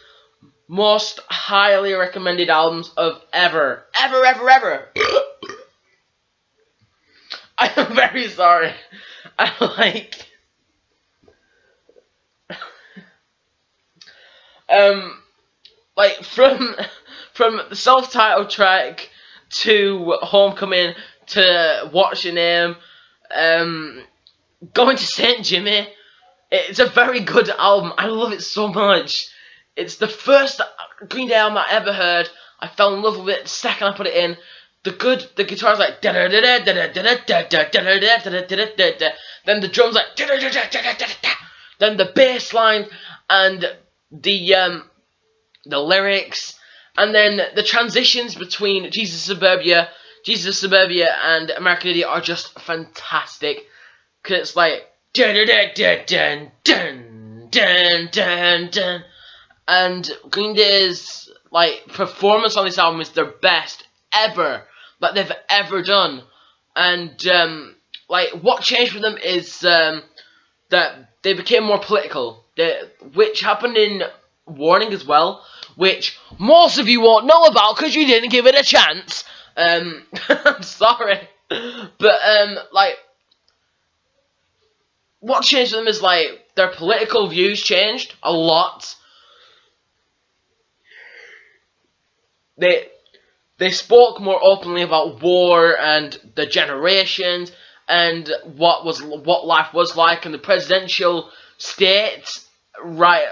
most highly recommended albums of ever. I am very sorry. I like from the self-titled track to Homecoming to What's Your Name, going to St. Jimmy. It's a very good album. I love it so much. It's the first Green Day album I ever heard. I fell in love with it the second I put it in. The guitar's like da da da da da da da da da da da da da. Then the drums like da da da da da da da. Then the bass line and the lyrics, and then the transitions between Jesus Suburbia, and American Idiot are just fantastic. Cause it's like dun dun dun dun dun dun dun, and Green Day's like performance on this album is their best ever that they've ever done. And like what changed for them is that they became more political, which happened in Warning as well, which most of you won't know about because you didn't give it a chance. I'm sorry, but like what changed for them is like their political views changed a lot. They spoke more openly about war and the generations and what life was like in the presidential state right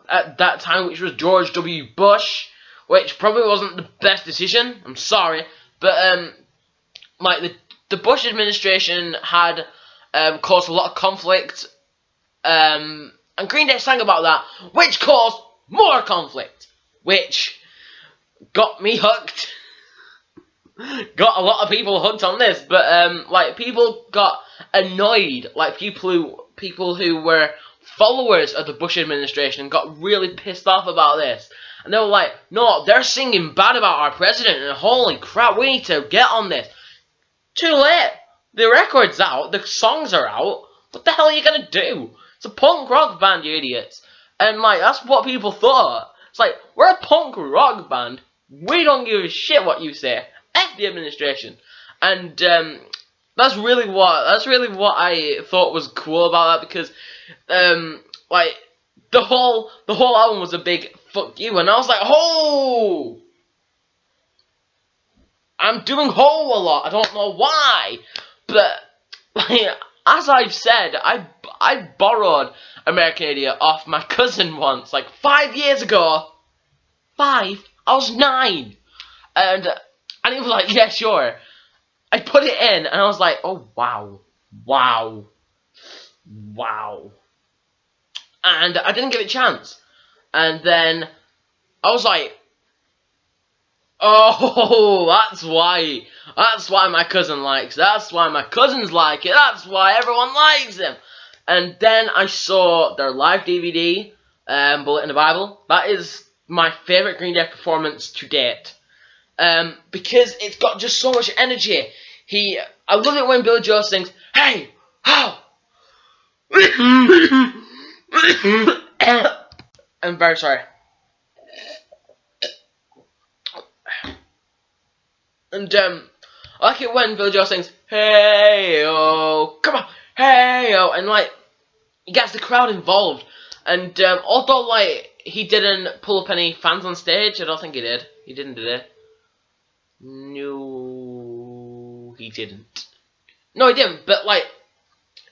at that time, which was George W. Bush, which probably wasn't the best decision. I'm sorry, but like the Bush administration had caused a lot of conflict, and Green Day sang about that, which caused more conflict, which got me hooked. Got a lot of people hooked on this, but like people got annoyed, like people who were followers of the Bush administration got really pissed off about this, and they were like, no, they're singing bad about our president, and holy crap, we need to get on this. Too late. The record's out, the songs are out, what the hell are you gonna do? It's a punk rock band, you idiots. And like, that's what people thought. It's like, we're a punk rock band, we don't give a shit what you say. F the administration. And that's really what I thought was cool about that, because like the whole album was a big fuck you, and I was like, ho! I'm doing ho a lot. I don't know why, but like, as I've said, I borrowed American Idiot off my cousin once, like 5 years ago. 5? I was 9, and he was like, yeah, sure. I put it in, and I was like, oh, wow. And I didn't give it a chance. And then I was like, oh, that's why my cousin likes it. That's why my cousins like it. That's why everyone likes him. And then I saw their live DVD, Bullet in the Bible. That is my favourite Green Day performance to date. Because it's got just so much energy. I love it when Billy Joe sings, hey, how? I'm very sorry. And I like it when Billy Joe sings, hey, oh, come on, hey, oh, and like, he gets the crowd involved. And although like, he didn't pull up any fans on stage, I don't think he did. He didn't, did he? No, he didn't. No, he didn't, but like,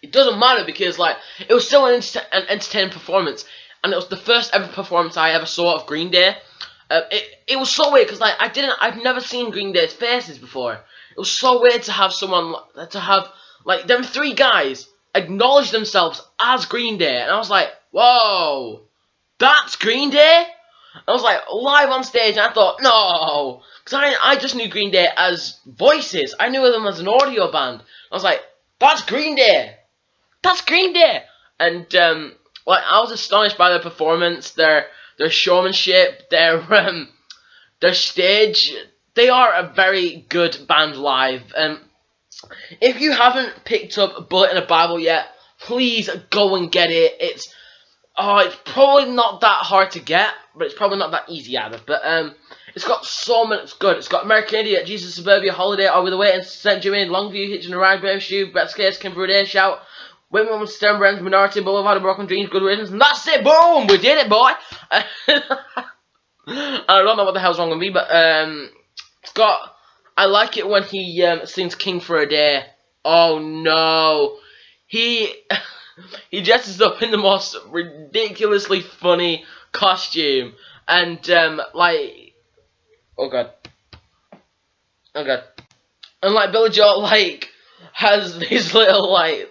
it doesn't matter because like, it was still an entertaining performance, and it was the first ever performance I ever saw of Green Day. It was so weird because like, I've never seen Green Day's faces before. It was so weird to have like them 3 guys acknowledge themselves as Green Day, and I was like, whoa, that's Green Day? I was like, live on stage, and I thought, no! Because I just knew Green Day as voices. I knew them as an audio band. I was like, that's Green Day! That's Green Day! And, like, I was astonished by their performance, their showmanship, their stage. They are a very good band live. If you haven't picked up Bullet in a Bible yet, please go and get it. It's probably not that hard to get, but it's probably not that easy either. But it's got so much. It's good. It's got American Idiot, Jesus Suburbia, Holiday, Are We the Way, St. Jimmy, Longview, Hitching a Ride, Broadway Show, Best Case, Kim for a Day, Shout, Women with Stern Brands, Minority, Boulevard of Broken Dreams, Good Riddance, and that's it. Boom, we did it, boy. I don't know what the hell's wrong with me, but it's got. I like it when he sings King for a Day. Oh no, he dresses up in the most ridiculously funny costume, and like, oh god, and like Billy Joel like has these little like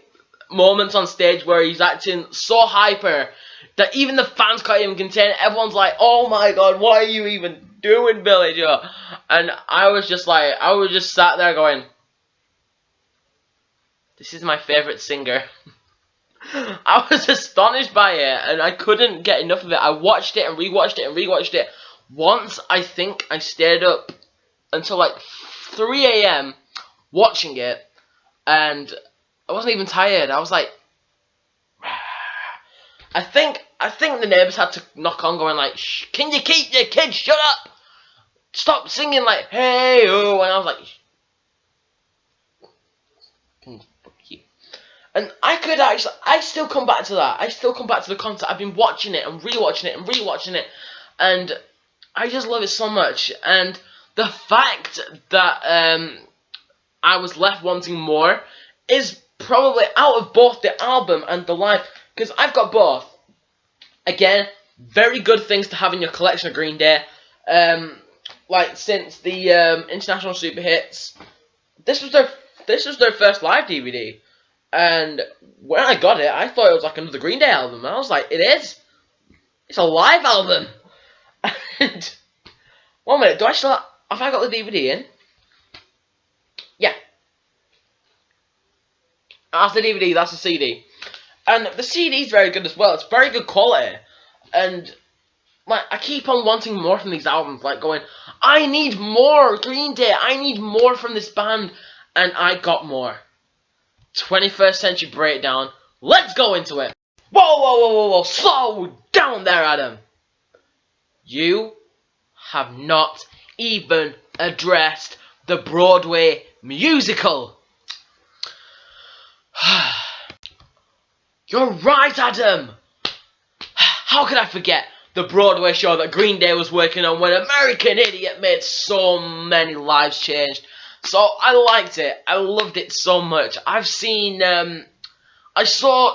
moments on stage where he's acting so hyper that even the fans can't even contain it. Everyone's like, oh my god, what are you even doing, Billy Joe? And I was just sat there going, this is my favourite singer. I was astonished by it, and I couldn't get enough of it. I watched it and rewatched it and rewatched it. Once, I think I stayed up until like 3 AM watching it, and I wasn't even tired. I was like, I think the neighbours had to knock on, going like, shh, can you keep your kids shut up? Stop singing like, hey oh, and I was like, fuck you. And I still come back to that. I still come back to the concert. I've been watching it and rewatching it and rewatching it, and I just love it so much. And the fact that I was left wanting more is probably out of both the album and the live, because I've got both. Again, very good things to have in your collection of Green Day. Like since the International Super Hits, this was their first live DVD, and when I got it, I thought it was like another Green Day album, and I was like, it is. It's a live album. And 1 minute, have I got the DVD in? Yeah. That's the DVD, that's the CD. And the CD is very good as well. It's very good quality. And like, I keep on wanting more from these albums. Like going, I need more Green Day. I need more from this band. And I got more. 21st Century Breakdown. Let's go into it. Whoa. Slow down there, Adam. You have not even addressed the Broadway musical. You're right, Adam! How could I forget the Broadway show that Green Day was working on when American Idiot made so many lives change? So I liked it. I loved it so much. I saw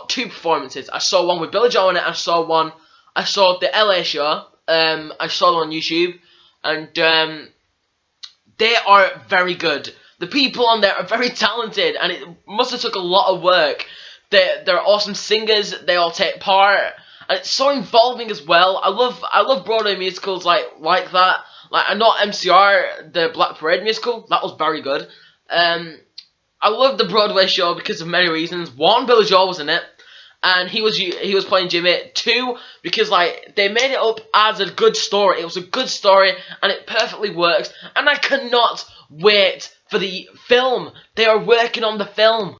2 performances. I saw one with Billy Joel in it. I saw the LA show. I saw them on YouTube, and they are very good. The people on there are very talented, and it must have took a lot of work. They're awesome singers. They all take part, and it's so involving as well. I love Broadway musicals like that. Like, I know MCR, the Black Parade musical, that was very good. I love the Broadway show because of many reasons. 1, Billy Joel was in it, and he was playing Jimmy. 2, because like they made it up as a good story. It was a good story, and it perfectly works. And I cannot wait for the film. They are working on the film.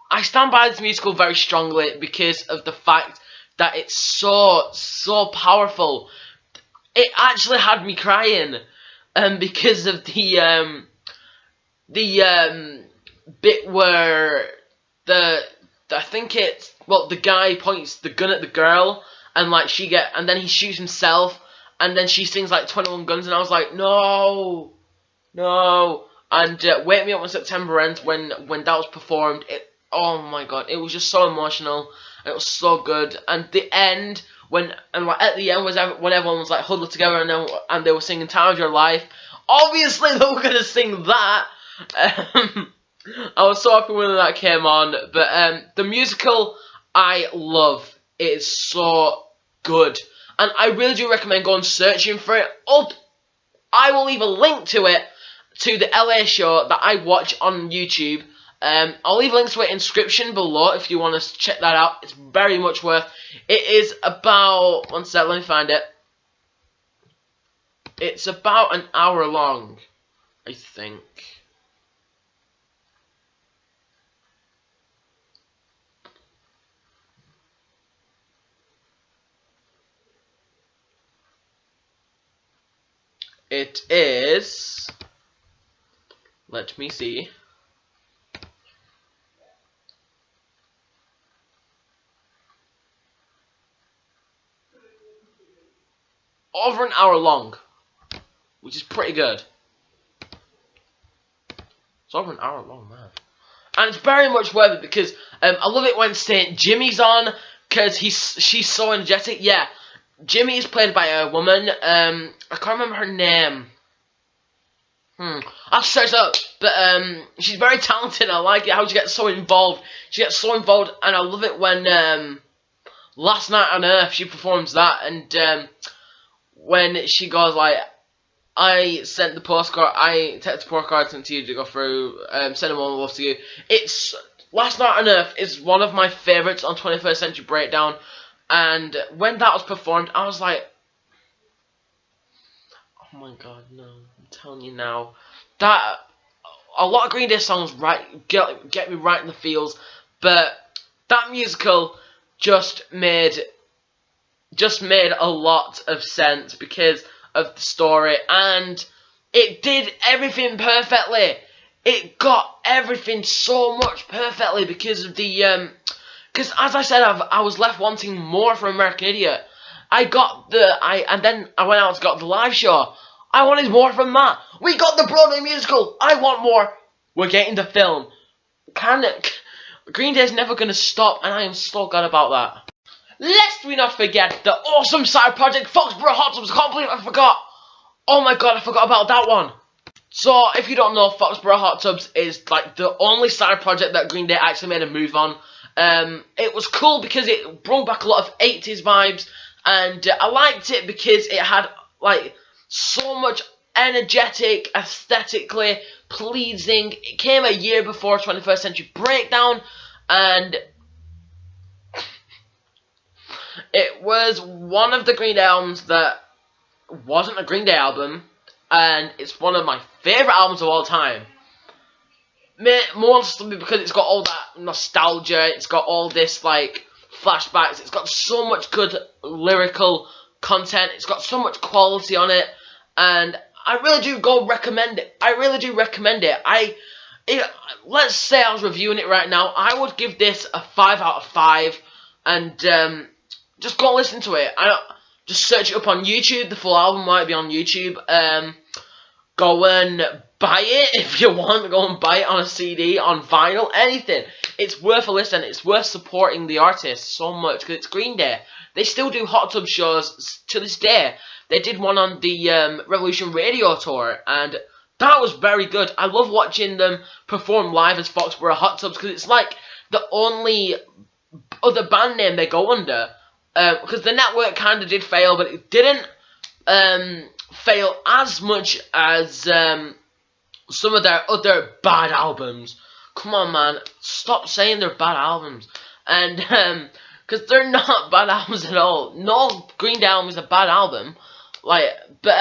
I stand by this musical very strongly because of the fact that it's so powerful. It actually had me crying, because of the bit where the guy points the gun at the girl, and like and then he shoots himself, and then she sings like 21 Guns, and I was like, no. And Wake Me Up When September Ends, when that was performed, oh my god, it was just so emotional, and it was so good. And the end, when everyone was like huddled together, and they were singing Time of Your Life, obviously they were gonna sing that. I was so happy when that came on. But the musical, I love. It is so good. and I really do recommend going searching for it. I will leave a link to it, to the LA show that I watch on YouTube. I'll leave links to it in the description below if you want to check that out. It's very much worth. It is about, one sec, let me find it. It's about an hour long, I think. It is, let me see. Over an hour long, which is pretty good. It's over an hour long, man. And it's very much worth it because I love it when St. Jimmy's on, because she's so energetic. Yeah, Jimmy is played by a woman. I can't remember her name. I'll search up. But she's very talented. I like it how she gets so involved. She gets so involved, and I love it when Last Night on Earth she performs that, and when she goes like, I sent the postcard, I text the postcard to you to go through, send them all the love to you. It's, Last Night on Earth is one of my favourites on 21st Century Breakdown, and when that was performed, I was like, oh my god, no, I'm telling you now, that, a lot of Green Day songs get me right in the feels, but that musical just made a lot of sense because of the story, and it did everything perfectly. It got everything so much perfectly because of the because as I said, I was left wanting more from American Idiot. And then I went out and got the live show. I wanted more from that. We got the Broadway musical. I want more. We're getting the film. Green Day's never gonna stop, and I am so glad about that. Lest we not forget the awesome side project Foxborough Hot Tubs. I can't believe I forgot. Oh my god, I forgot about that one. So, if you don't know, Foxborough Hot Tubs is like the only side project that Green Day actually made a move on. It was cool because it brought back a lot of 80s vibes, and I liked it because it had like so much energetic, aesthetically pleasing. It came a year before 21st Century Breakdown, and it was one of the Green Day albums that wasn't a Green Day album, and it's one of my favourite albums of all time. Mostly because it's got all that nostalgia, it's got all this, like, flashbacks, it's got so much good lyrical content, it's got so much quality on it, and I really do recommend it. I really do recommend it. Let's say I was reviewing it right now, I would give this a 5 out of 5, and just go listen to it. Just search it up on YouTube. The full album might be on YouTube. Go and buy it if you want. Go and buy it on a CD, on vinyl, anything. It's worth a listen. It's worth supporting the artist so much because it's Green Day. They still do hot tub shows to this day. They did one on the Revolution Radio tour, and that was very good. I love watching them perform live as Foxborough Hot Tubs because it's like the only other band name they go under. Because the Network kind of did fail, but it didn't fail as much as some of their other bad albums. Come on, man, stop saying they're bad albums. And because they're not bad albums at all. No Green Day album is a bad album. But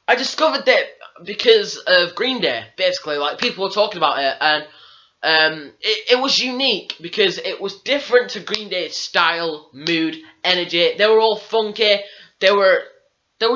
I discovered that because of Green Day, basically. Like, people were talking about it, and it was unique because it was different to Green Day's style, mood, energy. They were all funky. They were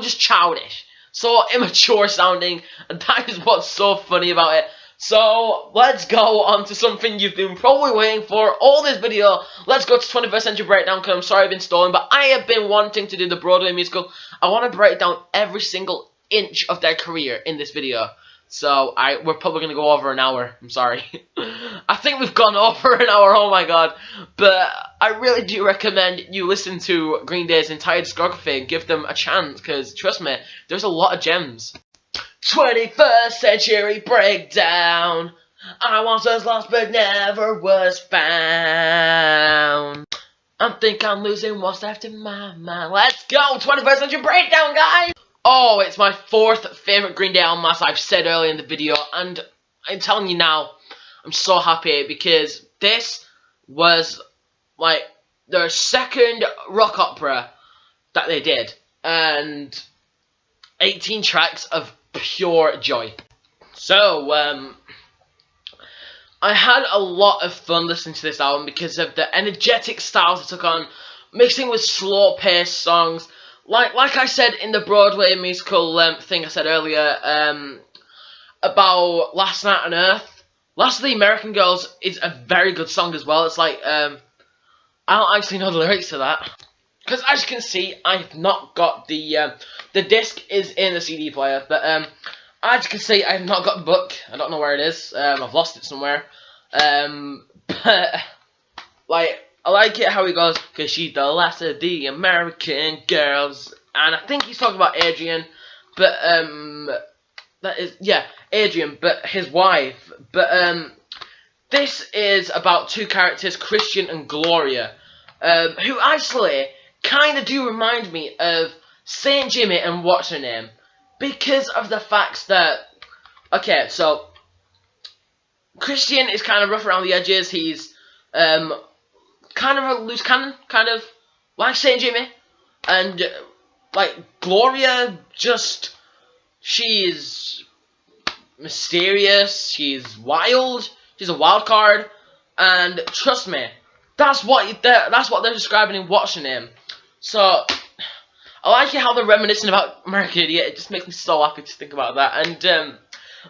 just childish, so immature sounding, and that is what's so funny about it. So let's go on to something you've been probably waiting for all this video. Let's go to 21st Century Breakdown, because I'm sorry I've been stalling, but I have been wanting to do the Broadway musical. I want to break down every single inch of their career in this video. So we're probably going to go over an hour. I'm sorry. I think we've gone over an hour, oh my god. But I really do recommend you listen to Green Day's entire discography and give them a chance, because trust me, there's a lot of gems. 21st Century Breakdown. I once was lost but never was found. I'm think I'm losing what's left in my mind. Let's go! 21st Century Breakdown, guys! Oh, it's my 4th favourite Green Day album, as I've said earlier in the video. And I'm telling you now, I'm so happy because this was, like, their 2nd rock opera that they did. And 18 tracks of pure joy. So, I had a lot of fun listening to this album because of the energetic styles it took on, mixing with slow-paced songs. Like I said in the Broadway musical thing I said earlier about Last Night on Earth. Last of the American Girls is a very good song as well. It's like, I don't actually know the lyrics to that. Because as you can see, I've not got the disc is in the CD player. But as you can see, I've not got the book. I don't know where it is. I've lost it somewhere. But, like, I like it how he goes, because she's the last of the American girls. And I think he's talking about Adrian. But, that is, yeah, Adrian, but his wife. But, this is about 2 characters, Christian and Gloria. Who actually kind of do remind me of Saint Jimmy and what's her name. Because of the fact that, okay, so, Christian is kind of rough around the edges. He's, kind of a loose cannon, kind of like Saint Jimmy. And, like, Gloria, just, she's mysterious, she's wild, she's a wild card, and trust me, that's what they're describing in What's Your Name. So, I like it how they're reminiscing about American Idiot. It just makes me so happy to think about that. And,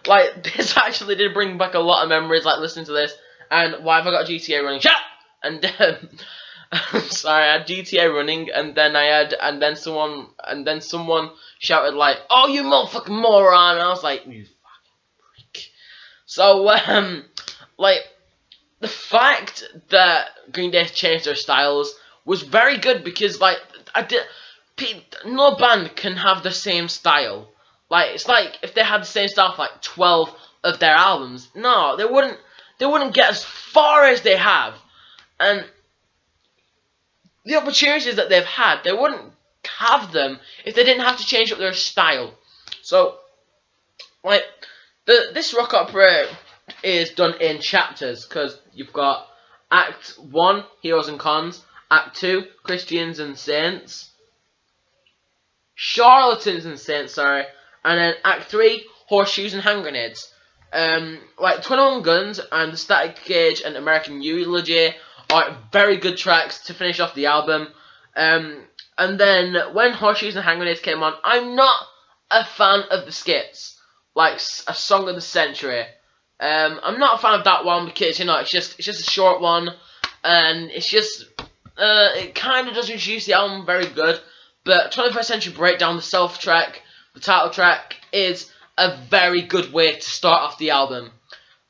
like, this actually did bring back a lot of memories, like, listening to this. And why have I got GTA running? Shut up! And I'm sorry, I had GTA running, and then someone shouted like, "Oh, you motherfucking moron!" And I was like, "You fucking freak." So, like, the fact that Green Day changed their styles was very good because, like, no band can have the same style. Like, it's like if they had the same style for like 12 of their albums. No, they wouldn't get as far as they have. And the opportunities that they've had, they wouldn't have them if they didn't have to change up their style. So, like, this rock opera is done in chapters, because you've got Act 1, Heroes and Cons, Act 2, Christians and Saints, Charlatans and Saints, sorry, and then Act 3, Horseshoes and Hand Grenades. Like 21 Guns and The Static Cage and American Eulogy are very good tracks to finish off the album. And then when Horseshoes and Hand Grenades came on, I'm not a fan of the skits, like A Song of the Century. I'm not a fan of that one because, you know, it's just a short one, and it's just it kind of doesn't introduce the album very good. But 21st Century Breakdown, the self track, the title track, is a very good way to start off the album.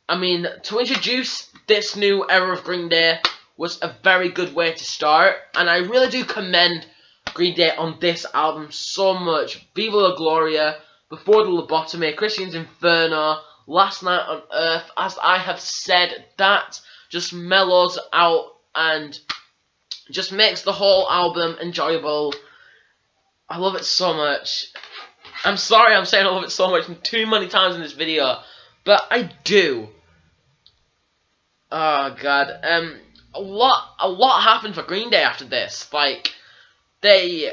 I mean, to introduce this new era of Green Day was a very good way to start, and I really do commend Green Day on this album so much. Viva La Gloria, Before the Lobotomy, Christian's Inferno, Last Night on Earth, as I have said, that just mellows out and just makes the whole album enjoyable. I love it so much. I'm sorry I'm saying I love it so much too many times in this video, but I do. Oh god, a lot happened for Green Day after this. Like, they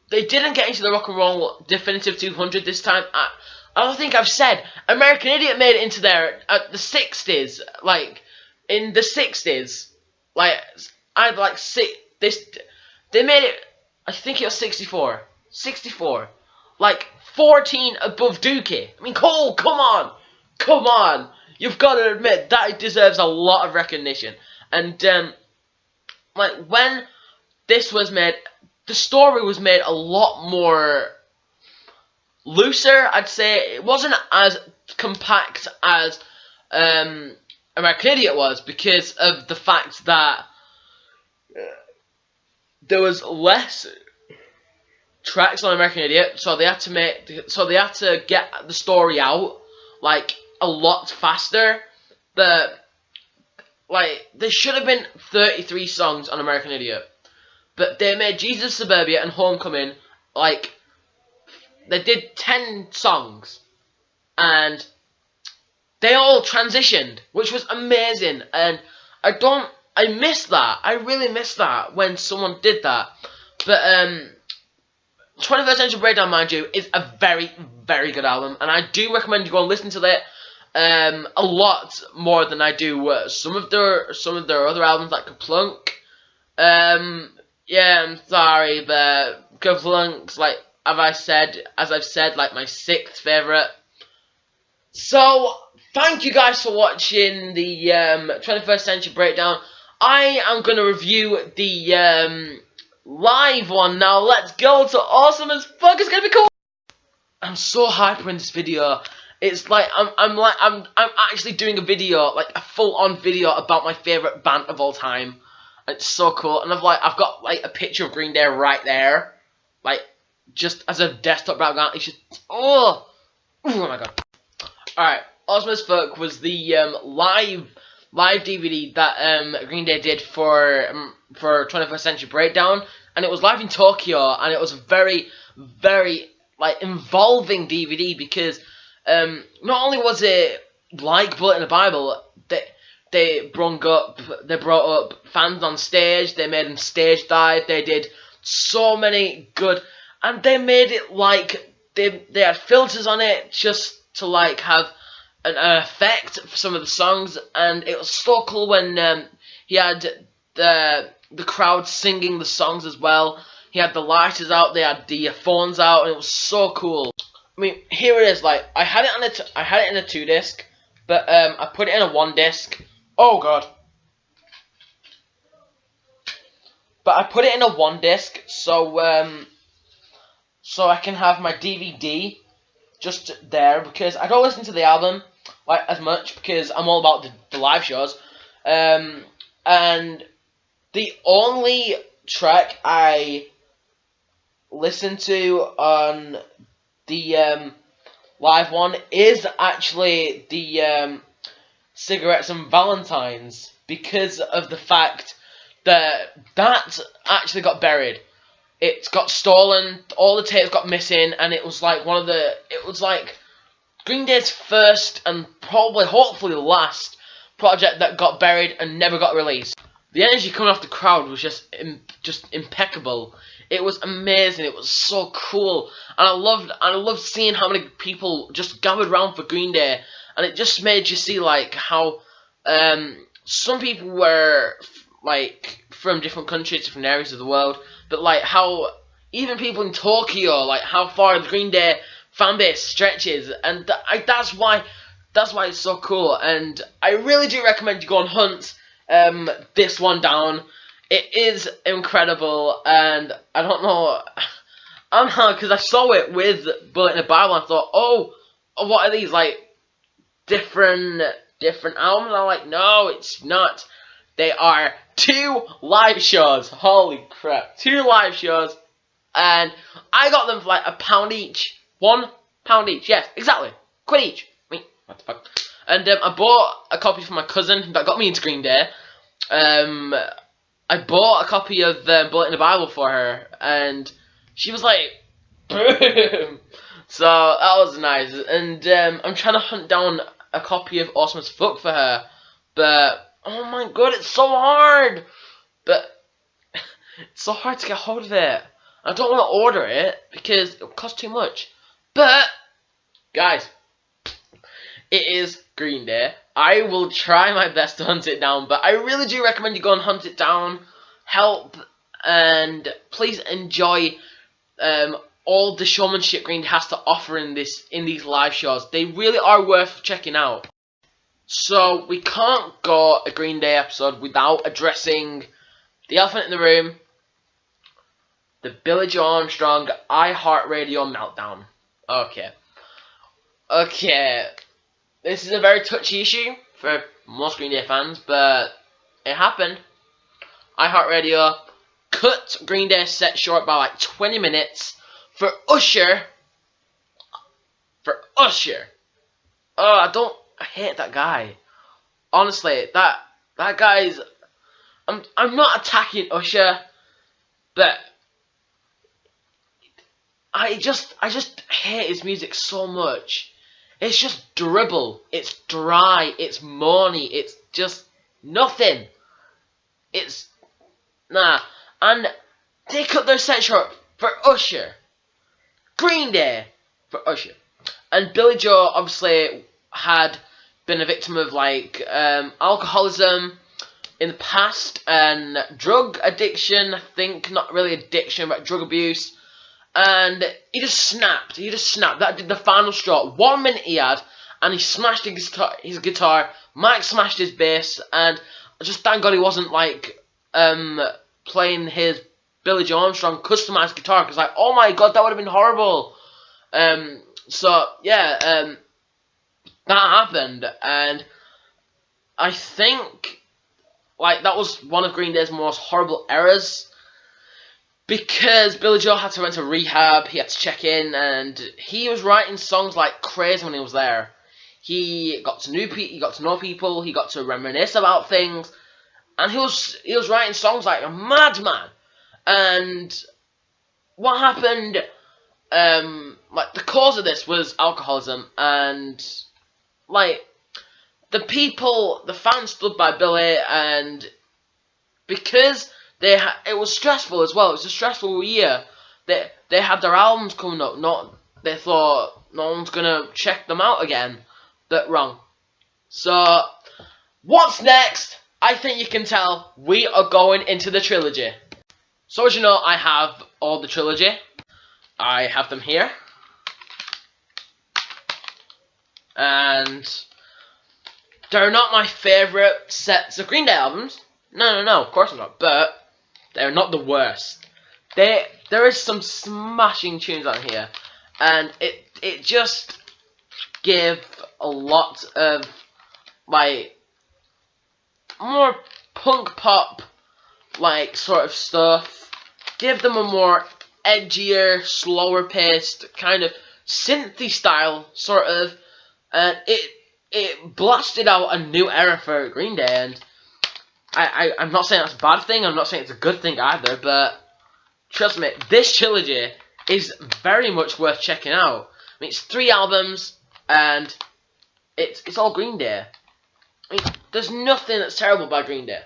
didn't get into the Rock and Roll Definitive 200 this time. I don't think I've said American Idiot made it into there at the 60s. Like, in the 60s, like, I'd like they made it. I think it was 64. 64. Like, 14 above Dookie. I mean, Cole, come on. Come on. You've got to admit, that deserves a lot of recognition. And, like, when this was made, the story was made a lot more looser, I'd say. It wasn't as compact as American Idiot was, because of the fact that there was less tracks on American Idiot, so they had to get the story out like a lot faster. But like, there should have been 33 songs on American Idiot. but they made Jesus Suburbia and Homecoming, like, they did 10 songs, and they all transitioned, which was amazing, and I miss that. I really miss that when someone did that. But 21st Century Breakdown, mind you, is a very, very good album, and I do recommend you go and listen to it a lot more than I do some of their other albums like Kaplunk. Yeah, I'm sorry, but Kaplunk's like as I've said, like my 6th favourite. So thank you guys for watching the 21st Century Breakdown. I am gonna review the live one now. Let's go to Awesome as Fuck. It's gonna be cool. I'm so hyper in this video. It's like I'm actually doing a video, like a full-on video about my favorite band of all time. It's so cool, and I've got like a picture of Green Day right there, like just as a desktop background. It's just oh my god. All right, Awesome as Fuck was the live DVD that Green Day did for 21st Century Breakdown, and it was live in Tokyo, and it was a very, very like involving DVD because not only was it like Bullet in the Bible, they brought up fans on stage, they made them stage dive, they did so many good, and they made it like they had filters on it just to like have an effect for some of the songs, and it was so cool when he had the crowd singing the songs as well. He had the lighters out, they had the phones out, and it was so cool. I mean, here it is. Like I had it in a 2-disc, but I put it in a 1-disc. Oh god! But I put it in a 1-disc, so I can have my DVD just there because I don't listen to the album like as much because I'm all about the live shows. And the only track I listen to on the live one is actually the Cigarettes and Valentines, because of the fact that actually got buried. It got stolen, all the tapes got missing, and it was like it was like Green Day's first and probably hopefully last project that got buried and never got released. The energy coming off the crowd was just impeccable. It was amazing. It was so cool, and I loved seeing how many people just gathered around for Green Day, and it just made you see like how some people were like from different countries, different areas of the world, but like how even people in Tokyo, like how far the Green Day fan base stretches, and that's why it's so cool. And I really do recommend you go and hunt this one down. It is incredible, and I don't know, because I saw it with Bullet in the Bible, and I thought, oh, what are these, like, different albums? And I'm like, no, it's not. They are 2 live shows. Holy crap, 2 live shows, and I got them for like £1 each. £1 each, yes, exactly, £1 each. I mean, what the fuck? And I bought a copy for my cousin that got me into Green Day. I bought a copy of Bullet in the Bible for her, and she was like, boom! So that was nice. And I'm trying to hunt down a copy of Awesome as Fuck for her, but oh my god, it's so hard! But it's so hard to get hold of it. I don't want to order it because it'll cost too much. But guys, it is Green Day. I will try my best to hunt it down, but I really do recommend you go and hunt it down. Help, and please enjoy all the showmanship Green Day has to offer in these live shows. They really are worth checking out. So we can't go a Green Day episode without addressing the elephant in the room, the Billie Joe Armstrong iHeartRadio meltdown. Okay. This is a very touchy issue for most Green Day fans, but it happened. iHeartRadio cut Green Day's set short by like 20 minutes for Usher. Oh, I hate that guy. Honestly, that guy's. I'm not attacking Usher. But I just hate his music so much. It's just dribble. It's dry. It's moany. It's just nothing. It's nah. And they cut their set short for Usher. Green Day for Usher. And Billy Joe obviously had been a victim of like alcoholism in the past and drug addiction. I think not really addiction, but drug abuse. And he just snapped. He just snapped. That did the final straw. 1 minute he had, and he smashed his guitar. Mike smashed his bass, and just thank God he wasn't like playing his Billy Joe Armstrong customized guitar, because like, oh my God, that would have been horrible. So yeah, that happened, and I think like that was one of Green Day's most horrible errors. Because Billy Joe had to went to rehab, he had to check in, and he was writing songs like crazy when he was there. He got to know people, he got to reminisce about things, and he was writing songs like a madman. And what happened? Like the cause of this was alcoholism, and like the fans stood by Billy, and because it was stressful as well. It was a stressful year. They had their albums coming up. They thought no one's gonna check them out again. But wrong. So what's next? I think you can tell we are going into the trilogy. So as you know, I have all the trilogy. I have them here, and they're not my favourite sets of Green Day albums. No, of course I'm not. But they're not the worst. There is some smashing tunes on here, and it just give a lot of like more punk pop like sort of stuff. Give them a more edgier, slower paced kind of synthy style sort of, and it blasted out a new era for Green Day. And I'm not saying that's a bad thing, I'm not saying it's a good thing either, but trust me, this trilogy is very much worth checking out. I mean, it's 3 albums, and it's all Green Day. I mean, there's nothing that's terrible about Green Day,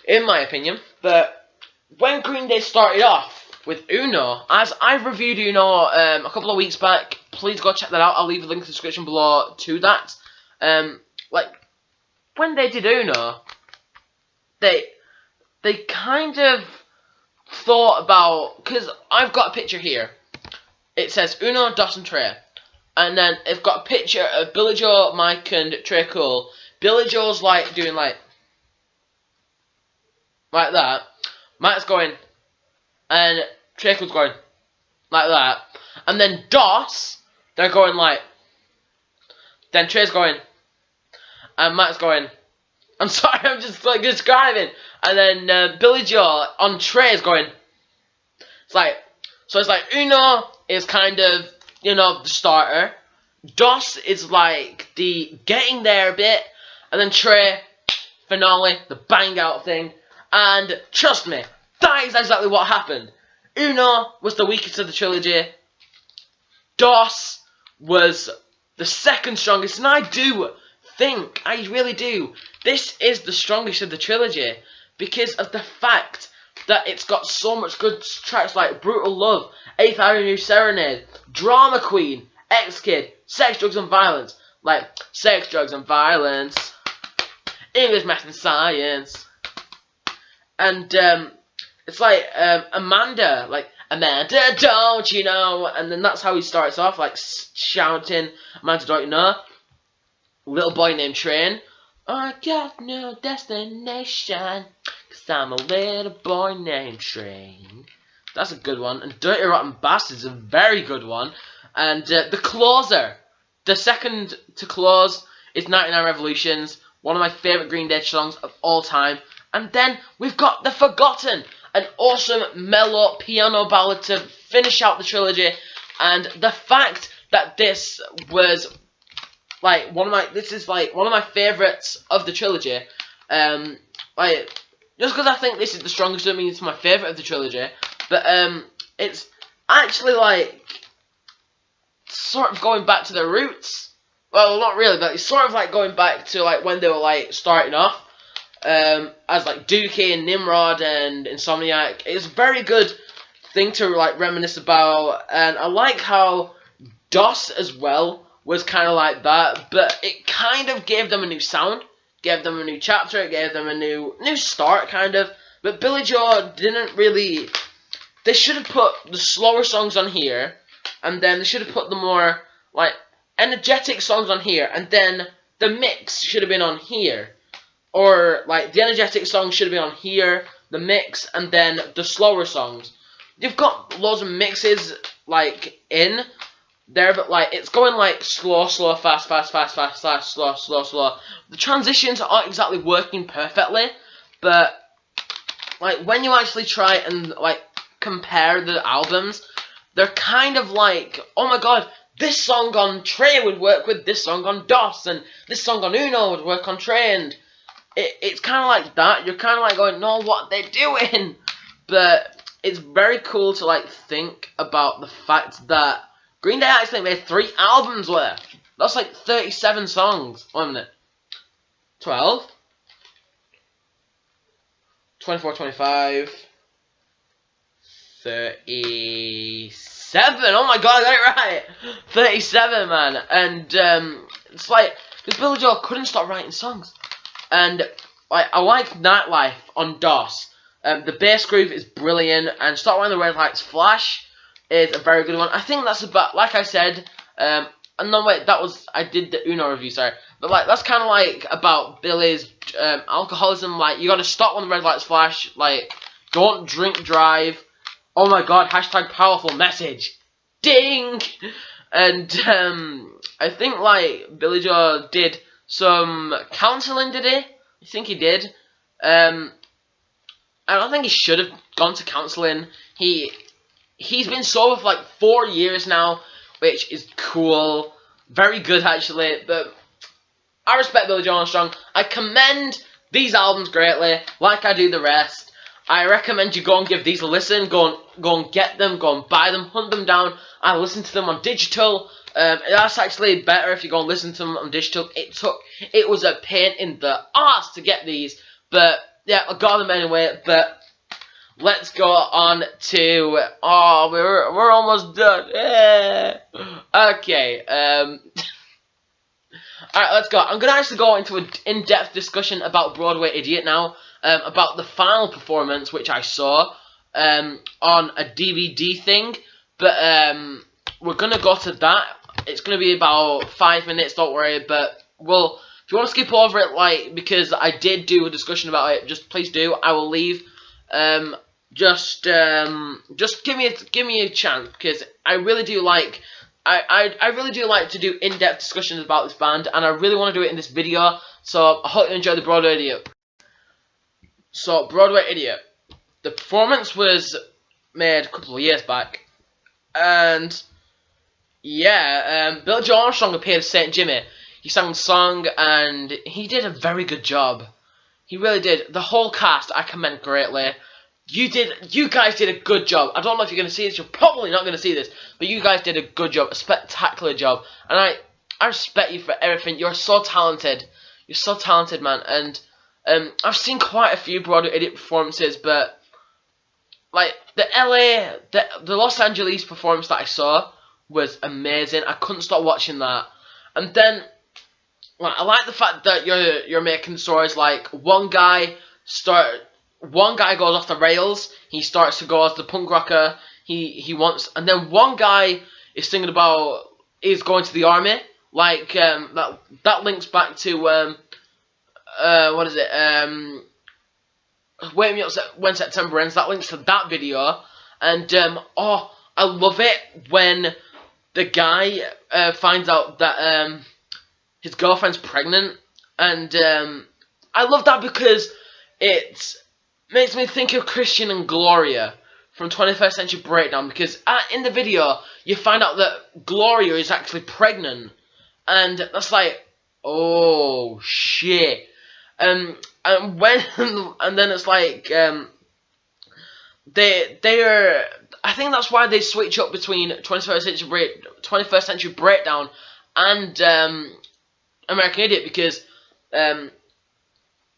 in my opinion. But when Green Day started off with Uno, as I've reviewed Uno a couple of weeks back, please go check that out. I'll leave a link in the description below to that. Like, when they did Uno, they kind of thought about, because I've got a picture here. It says Uno, Dos, and Trey. And then it's got a picture of Billy Joe, Mike, and Trey Cole. Billy Joe's like doing like that. Mike's going, and Trey Cole's going like that. And then Dos, they're going like, then Trey's going, and Mike's going, I'm sorry, I'm just like describing. And then Billy Joe on Trey is going, it's like, so it's like Uno is kind of, you know, the starter. Dos is like the getting there bit. And then Trey, finale, the bang out thing. And trust me, that is exactly what happened. Uno was the weakest of the trilogy. Dos was the second strongest. And I do think, I really do, this is the strongest of the trilogy, because of the fact that it's got so much good tracks like Brutal Love, 8th Avenue Serenade, Drama Queen, X-Kid, Sex, Drugs and Violence, like Sex, Drugs and Violence, English, Math and Science, and it's like Amanda, like Amanda, don't you know, and then that's how he starts off, like shouting, Amanda, don't you know, Little Boy Named Train, I got no destination, 'cause I'm a little boy named Train. That's a good one. And Dirty Rotten Bastards is a very good one. And the closer, the second to close, is 99 Revolutions, one of my favourite Green Day songs of all time. And then we've got The Forgotten, an awesome mellow piano ballad to finish out the trilogy. And the fact that this was like one of my favourites of the trilogy. Like, just because I think this is the strongest doesn't mean it's my favourite of the trilogy. But it's actually like sort of going back to their roots. Well, not really, but it's sort of like going back to like when they were like starting off as like Dookie and Nimrod and Insomniac. It's a very good thing to like reminisce about, and I like how DOS as well was kind of like that, but it kind of gave them a new sound, gave them a new chapter, it gave them a new start kind of. But Billy Joe didn't really. They should have put the slower songs on here, and then they should have put the more like energetic songs on here, and then the mix should have been on here. Or like the energetic songs should have been on here, the mix, and then the slower songs. You've got loads of mixes like in there, but like it's going like slow, slow, fast, fast, fast, fast, fast, slow, slow, slow. The transitions aren't exactly working perfectly, but like when you actually try and like compare the albums, they're kind of like, oh my god, this song on Trey would work with this song on DOS, and this song on Uno would work on Trey, and it's kind of like that. You're kind of like going, no, what are they doing? But it's very cool to like think about the fact that Green Day actually made 3 albums worth. That's like 37 songs. 1 minute. 12. 24, 25. 37. Oh my god, I got it right. 37, man. And it's like, because Billy Joel couldn't stop writing songs. And like I like Nightlife on DOS. The bass groove is brilliant, and Start When the Red Lights Flash is a very good one. I think that's about, like I said, no wait, that was, I did the Uno review, sorry. But like, that's kind of like about Billy's alcoholism, like, you gotta stop when the red lights flash, like, don't drink drive. Oh my god, hashtag powerful message. Ding! And I think like Billy Joe did some counselling, did he? I think he did. I don't think he should have gone to counselling. He's been sober for like 4 years now, which is cool. Very good actually, but I respect Billy Joe Armstrong. I commend these albums greatly, like I do the rest. I recommend you go and give these a listen. Go and get them. Go and buy them. Hunt them down. I listen to them on digital. That's actually better if you go and listen to them on digital. It was a pain in the arse to get these, but yeah, I got them anyway. But let's go on to we're almost done. Yeah. Okay. Alright, let's go. I'm going to actually go into an in-depth discussion about Broadway Idiot now, about the final performance, which I saw on a DVD thing, but we're going to go to that. It's going to be about 5 minutes, don't worry, but if you want to skip over it, like, because I did do a discussion about it, just please do. I will leave. Just give me a chance, because I really do like... I really do like to do in-depth discussions about this band, and I really want to do it in this video, so I hope you enjoy the Broadway Idiot. So, Broadway Idiot. The performance was made a couple of years back, and yeah, Billy Joe Armstrong appeared as St. Jimmy. He sang the song, and he did a very good job. He really did. The whole cast I commend greatly. You guys did a good job. I don't know if you're going to see this. You're probably not going to see this. But you guys did a good job. A spectacular job. And I respect you for everything. You're so talented. You're so talented, man. And I've seen quite a few Broadway Idiot performances. But, like, the Los Angeles performance that I saw was amazing. I couldn't stop watching that. And then, like, I like the fact that you're making stories like one guy goes off the rails. He starts to go as the punk rocker and then one guy is thinking about going to the army. Like that links back to what is it? Wake Me Up When September Ends. That links to that video. And I love it when the guy finds out that his girlfriend's pregnant, and I love that because it makes me think of Christian and Gloria from 21st Century Breakdown, because in the video you find out that Gloria is actually pregnant, and that's like, oh shit. And when and then it's like they're I think that's why they switch up between 21st Century Breakdown and American Idiot, because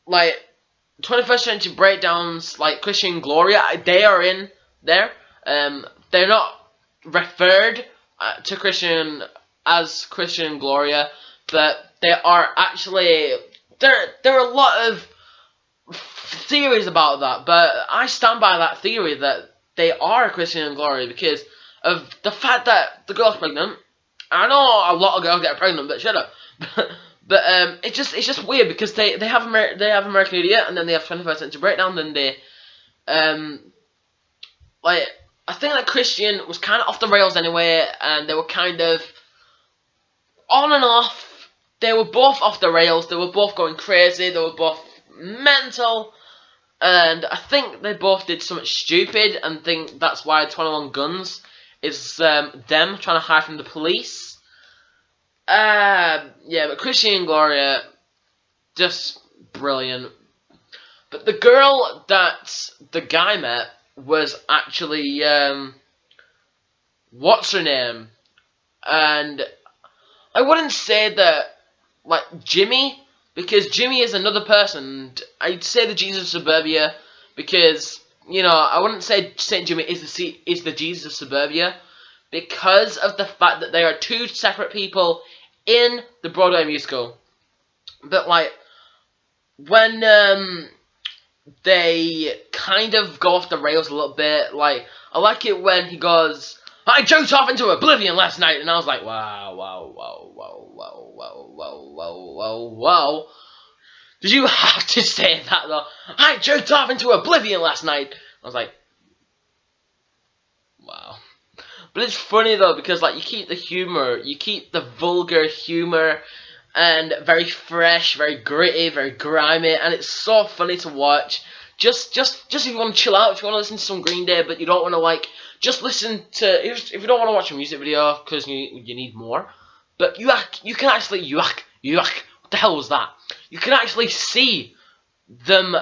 like 21st Century Breakdowns, like Christian Gloria, they are in there. They're not referred to Christian as Christian Gloria, but they are actually there are a lot of theories about that, but I stand by that theory that they are Christian Gloria because of the fact that the girl's pregnant. I know a lot of girls get pregnant, but shut up. But it's just weird because they have American Idiot, and then they have 21st Century Breakdown, then they like, I think that Christian was kind of off the rails anyway, and they were kind of on and off. They were both off the rails. They were both going crazy. They were both mental, and I think they both did something stupid, and think that's why 21 Guns is them trying to hide from the police. Yeah, but Christian and Gloria, just brilliant. But the girl that the guy met was actually what's her name? And I wouldn't say that like Jimmy, because Jimmy is another person. I'd say the Jesus of Suburbia, because you know I wouldn't say Saint Jimmy is the Jesus of Suburbia, because of the fact that they are two separate people in the Broadway musical. But like when they kind of go off the rails a little bit, like I like it when he goes, "I joked off into oblivion last night," and I was like, wow, wow, wow, wow, wow, wow, wow, wow, wow, wow. Did you have to say that though? "I joked off into oblivion last night." I was like, wow. But it's funny though, because like you keep the humor, you keep the vulgar humor, and very fresh, very gritty, very grimy, and it's so funny to watch. Just if you want to chill out, if you want to listen to some Green Day, but you don't want to like just listen to, if you don't want to watch a music video because you need more, but you can actually what the hell was that? You can actually see them.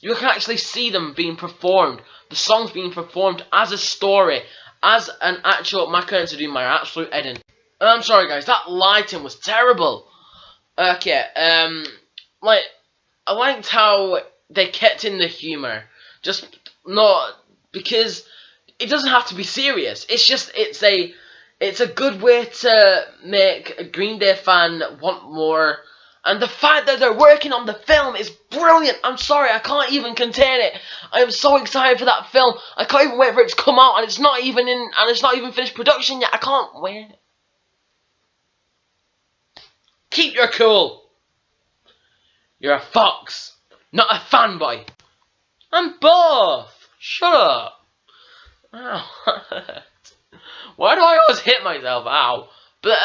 You can actually see them being performed, the songs being performed as a story, as an actual. My curtains are doing my absolute editing. I'm sorry guys, that lighting was terrible. Okay, like I liked how they kept in the humor, just not because it doesn't have to be serious. It's just it's a good way to make a Green Day fan want more. And the fact that they're working on the film is brilliant. I'm sorry, I can't even contain it. I am so excited for that film. I can't even wait for it to come out, and it's not even finished production yet. I can't wait. Keep your cool. You're a fox, not a fanboy. I'm both. Shut up. Ow. Why do I always hit myself? Ow. But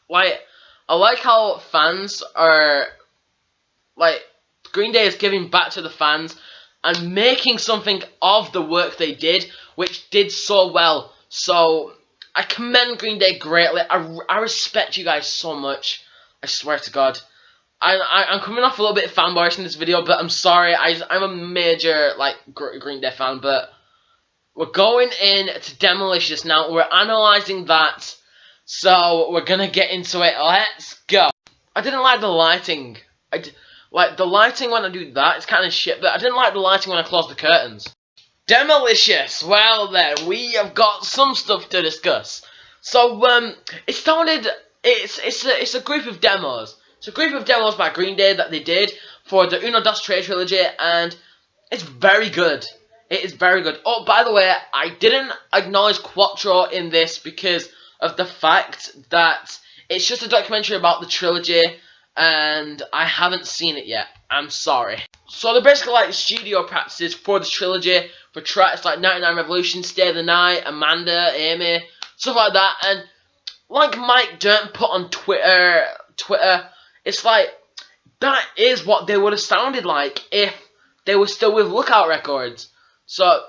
like, I like how fans are, like, Green Day is giving back to the fans and making something of the work they did, which did so well. So I commend Green Day greatly. I respect you guys so much. I swear to God. I'm coming off a little bit fanboyish in this video, but I'm sorry. I'm a major like Green Day fan, but we're going in to Demolicious now. We're analysing that, so we're gonna get into it. Let's go. I didn't like the lighting. Like the lighting when I do that, it's kind of shit. But I didn't like the lighting when I close the curtains. Demolicious. Well then, we have got some stuff to discuss. So it sounded. It's a group of demos. It's a group of demos by Green Day that they did for the Uno Dos Tres trilogy, and it's very good. It is very good. Oh, by the way, I didn't acknowledge Quattro in this because of the fact that it's just a documentary about the trilogy, and I haven't seen it yet. I'm sorry. So they're basically like studio practices for the trilogy, for tracks like 99 Revolution, Stay the Night, Amanda, Amy, stuff like that. And like Mike Durnt put on Twitter, it's like, that is what they would have sounded like if they were still with Lookout Records. So,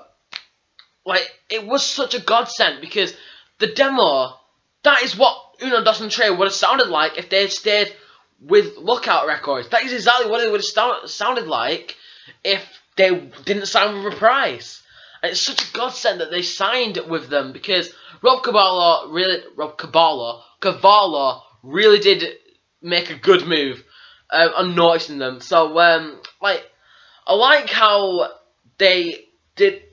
like, it was such a godsend because the demo, that is what Uno Dos and Tres would have sounded like if they had stayed with Lookout Records. That is exactly what it would have sounded like if they didn't sign with Reprise. And it's such a godsend that they signed with them, because Rob Cavallo really did make a good move on noticing them. So like, I like how they did.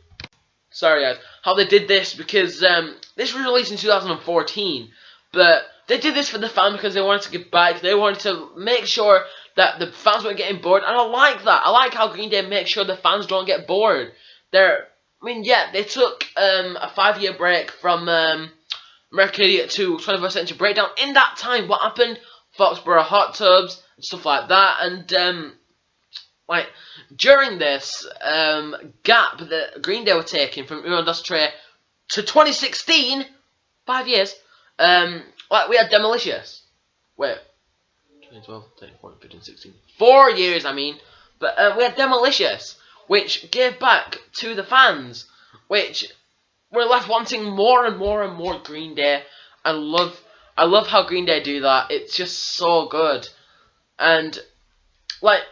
Sorry guys, how they did this, because this was released in 2014, but they did this for the fans because they wanted to give back. They wanted to make sure that the fans weren't getting bored, and I like that. I like how Green Day make sure the fans don't get bored. They took a 5-year break from American Idiot to 21st Century Breakdown. In that time, what happened? Foxborough Hot Tubs and stuff like that, and like, during this gap that Green Day were taking from Uno Dos Tres to 2016, 5 years, like, we had Demolicious. Wait, 2012, 13, 14, 15, 16. 4 years, I mean. But we had Demolicious, which gave back to the fans, which were left wanting more and more and more Green Day. I love how Green Day do that. It's just so good. And, like,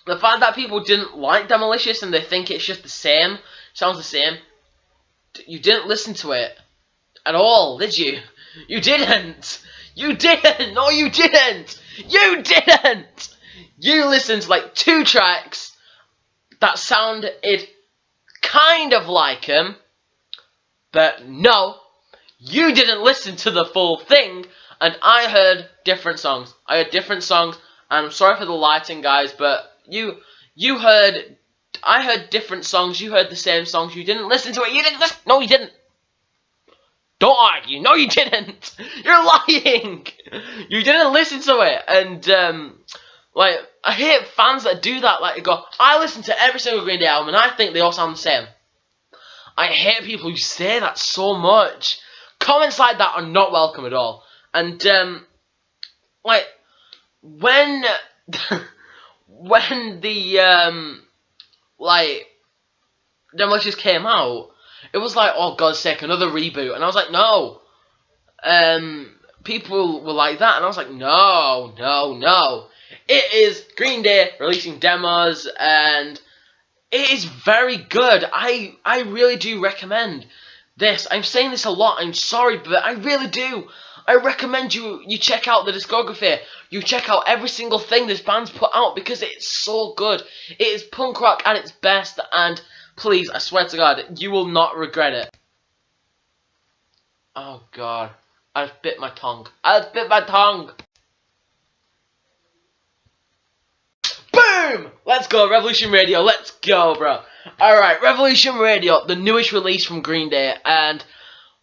the fact that people didn't like Demolicious and they think it's just the same, sounds the same, you didn't listen to it at all, did you? You didn't! You didn't! No, you didn't! You didn't! You listened to like 2 tracks that sounded kind of like him, but no, you didn't listen to the full thing, and I heard different songs. And I'm sorry for the lighting, guys, but I heard different songs, you heard the same songs, you didn't listen to it, you didn't listen, no you didn't. Don't argue, no you didn't, you're lying, you didn't listen to it. And like, I hate fans that do that, like, they go, I listen to every single Green Day album and I think they all sound the same. I hate people who say that so much. Comments like that are not welcome at all. And like, when when the like, Demolicious came out, it was like, oh God's sake, another reboot. And I was like, no. People were like that, and I was like, no, no, no. It is Green Day releasing demos, and it is very good. I really do recommend this. I'm saying this a lot, I'm sorry, but I really do. I recommend you check out the discography. You check out every single thing this band's put out, because it's so good. It is punk rock at its best, and please, I swear to God, you will not regret it. Oh God, I've bit my tongue. I've bit my tongue. Boom! Let's go, Revolution Radio. Let's go, bro. Alright, Revolution Radio, the newest release from Green Day, and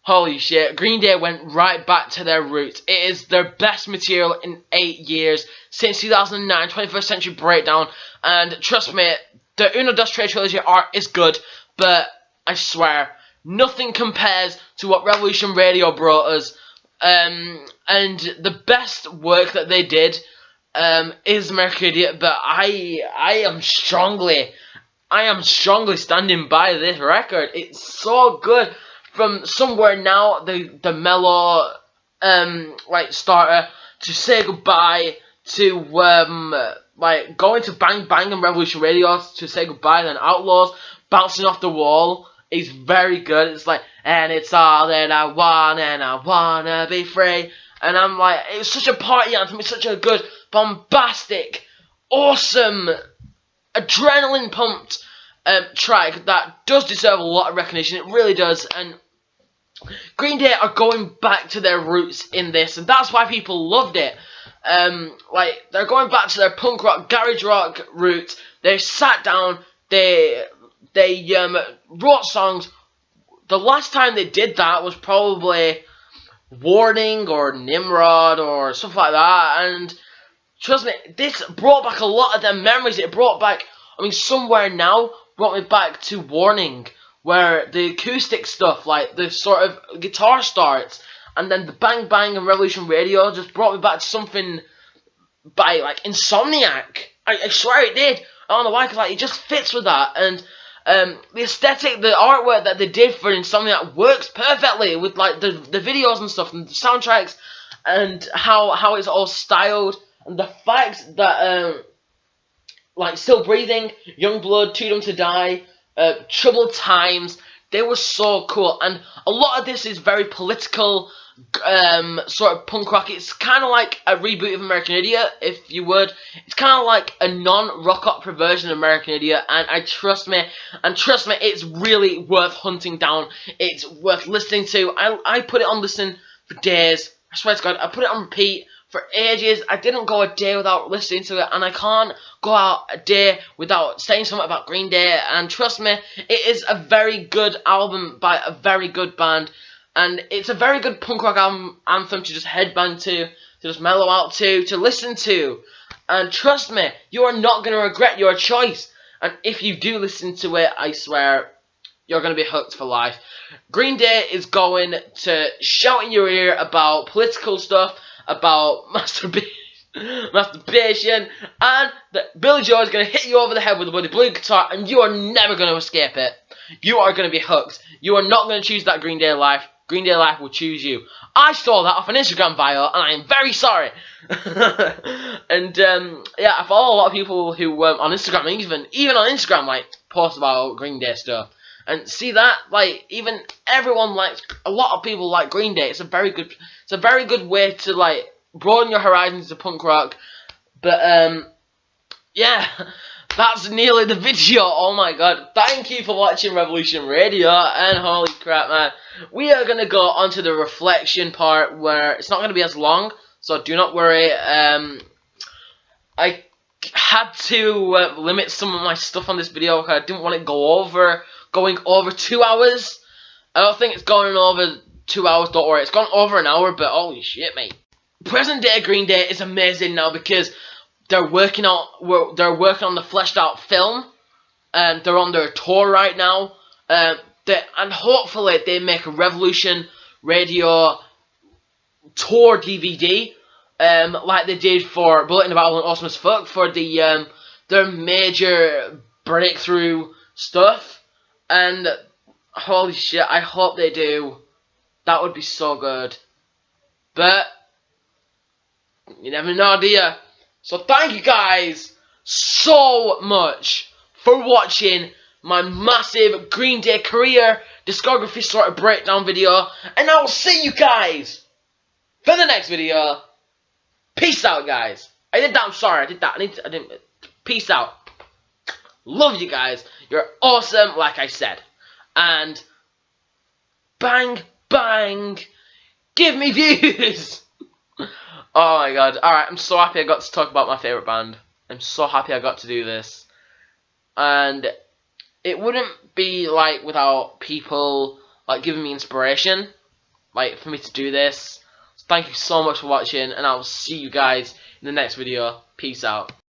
holy shit, Green Day went right back to their roots. It is their best material in 8 years, since 2009, 21st Century Breakdown, and trust me, the Uno Dos Tres trilogy art is good, but I swear, nothing compares to what Revolution Radio brought us, and the best work that they did is American Idiot, but I am strongly standing by this record. It's so good. From Somewhere Now, the mellow like starter, to Say Goodbye, to like going to Bang Bang and Revolution Radio, to Say Goodbye, then Outlaws, Bouncing Off the Wall is very good. It's like, and it's all that I want, and I wanna be free. And I'm like, it's such a party anthem. It's such a good, bombastic, awesome, adrenaline pumped track that does deserve a lot of recognition. It really does. And Green Day are going back to their roots in this, and that's why people loved it. Like, they're going back to their punk rock, garage rock roots. They sat down, they wrote songs. The last time they did that was probably Warning or Nimrod or stuff like that, and trust me, this brought back a lot of them memories. It brought back, I mean, Somewhere Now brought me back to Warning, where the acoustic stuff, like the sort of guitar starts, and then the Bang Bang and Revolution Radio just brought me back to something by, like, Insomniac. I swear it did. I don't know why, because, like, it just fits with that, and the aesthetic, the artwork that they did for Insomniac works perfectly with, like, the videos and stuff, and the soundtracks, and how it's all styled. and the fact that like Still Breathing, Youngblood, Too Dumb to Die, Troubled Times, they were so cool, and a lot of this is very political, sort of punk rock. It's kind of like a reboot of American Idiot, if you would. It's kind of like a non-rock opera version of American Idiot, and trust me, it's really worth hunting down. It's worth listening to. I put it on listen for days. I swear to God, I put it on repeat for ages. I didn't go a day without listening to it, and I can't go out a day without saying something about Green Day. And trust me, it is a very good album by a very good band, and it's a very good punk rock anthem to just headbang to just mellow out to listen to. And trust me, you are not going to regret your choice. And if you do listen to it, I swear, you're going to be hooked for life. Green Day is going to shout in your ear about political stuff, about masturbation, and that Billy Joe is going to hit you over the head with a bloody blue guitar, and you are never going to escape it. You are going to be hooked. You are not going to choose that Green Day life. Green Day life will choose you. I stole that off an Instagram bio, and I am very sorry. And yeah, I follow a lot of people who on Instagram, even on Instagram, like post about Green Day stuff. And see that, like, even everyone likes, a lot of people like Green Day. It's a very good way to, like, broaden your horizons to punk rock. But yeah, that's nearly the video. Oh my God, thank you for watching Revolution Radio, and holy crap, man, we are gonna go on to the reflection part, where it's not gonna be as long, so do not worry. I had to limit some of my stuff on this video because I didn't want it going over 2 hours. I don't think it's going over 2 hours, don't worry. It's gone over an hour, but holy shit, mate. Present day Green Day is amazing now because they're working on the fleshed out film, and they're on their tour right now. And hopefully they make a Revolution Radio tour DVD, like they did for Bulletin about Awesome as Fuck, for the their major breakthrough stuff. And holy shit, I hope they do. That would be so good. But you never know, do you? So thank you guys so much for watching my massive Green Day career discography sort of breakdown video, and I will see you guys for the next video. Peace out, guys. I did that. I'm sorry. I did that. I didn't. Peace out. Love you guys. You're awesome, like I said. And bang, bang. Give me views. Oh my God. Alright, I'm so happy I got to talk about my favourite band. I'm so happy I got to do this. And it wouldn't be like without people like giving me inspiration, like for me to do this. So thank you so much for watching, and I will see you guys in the next video. Peace out.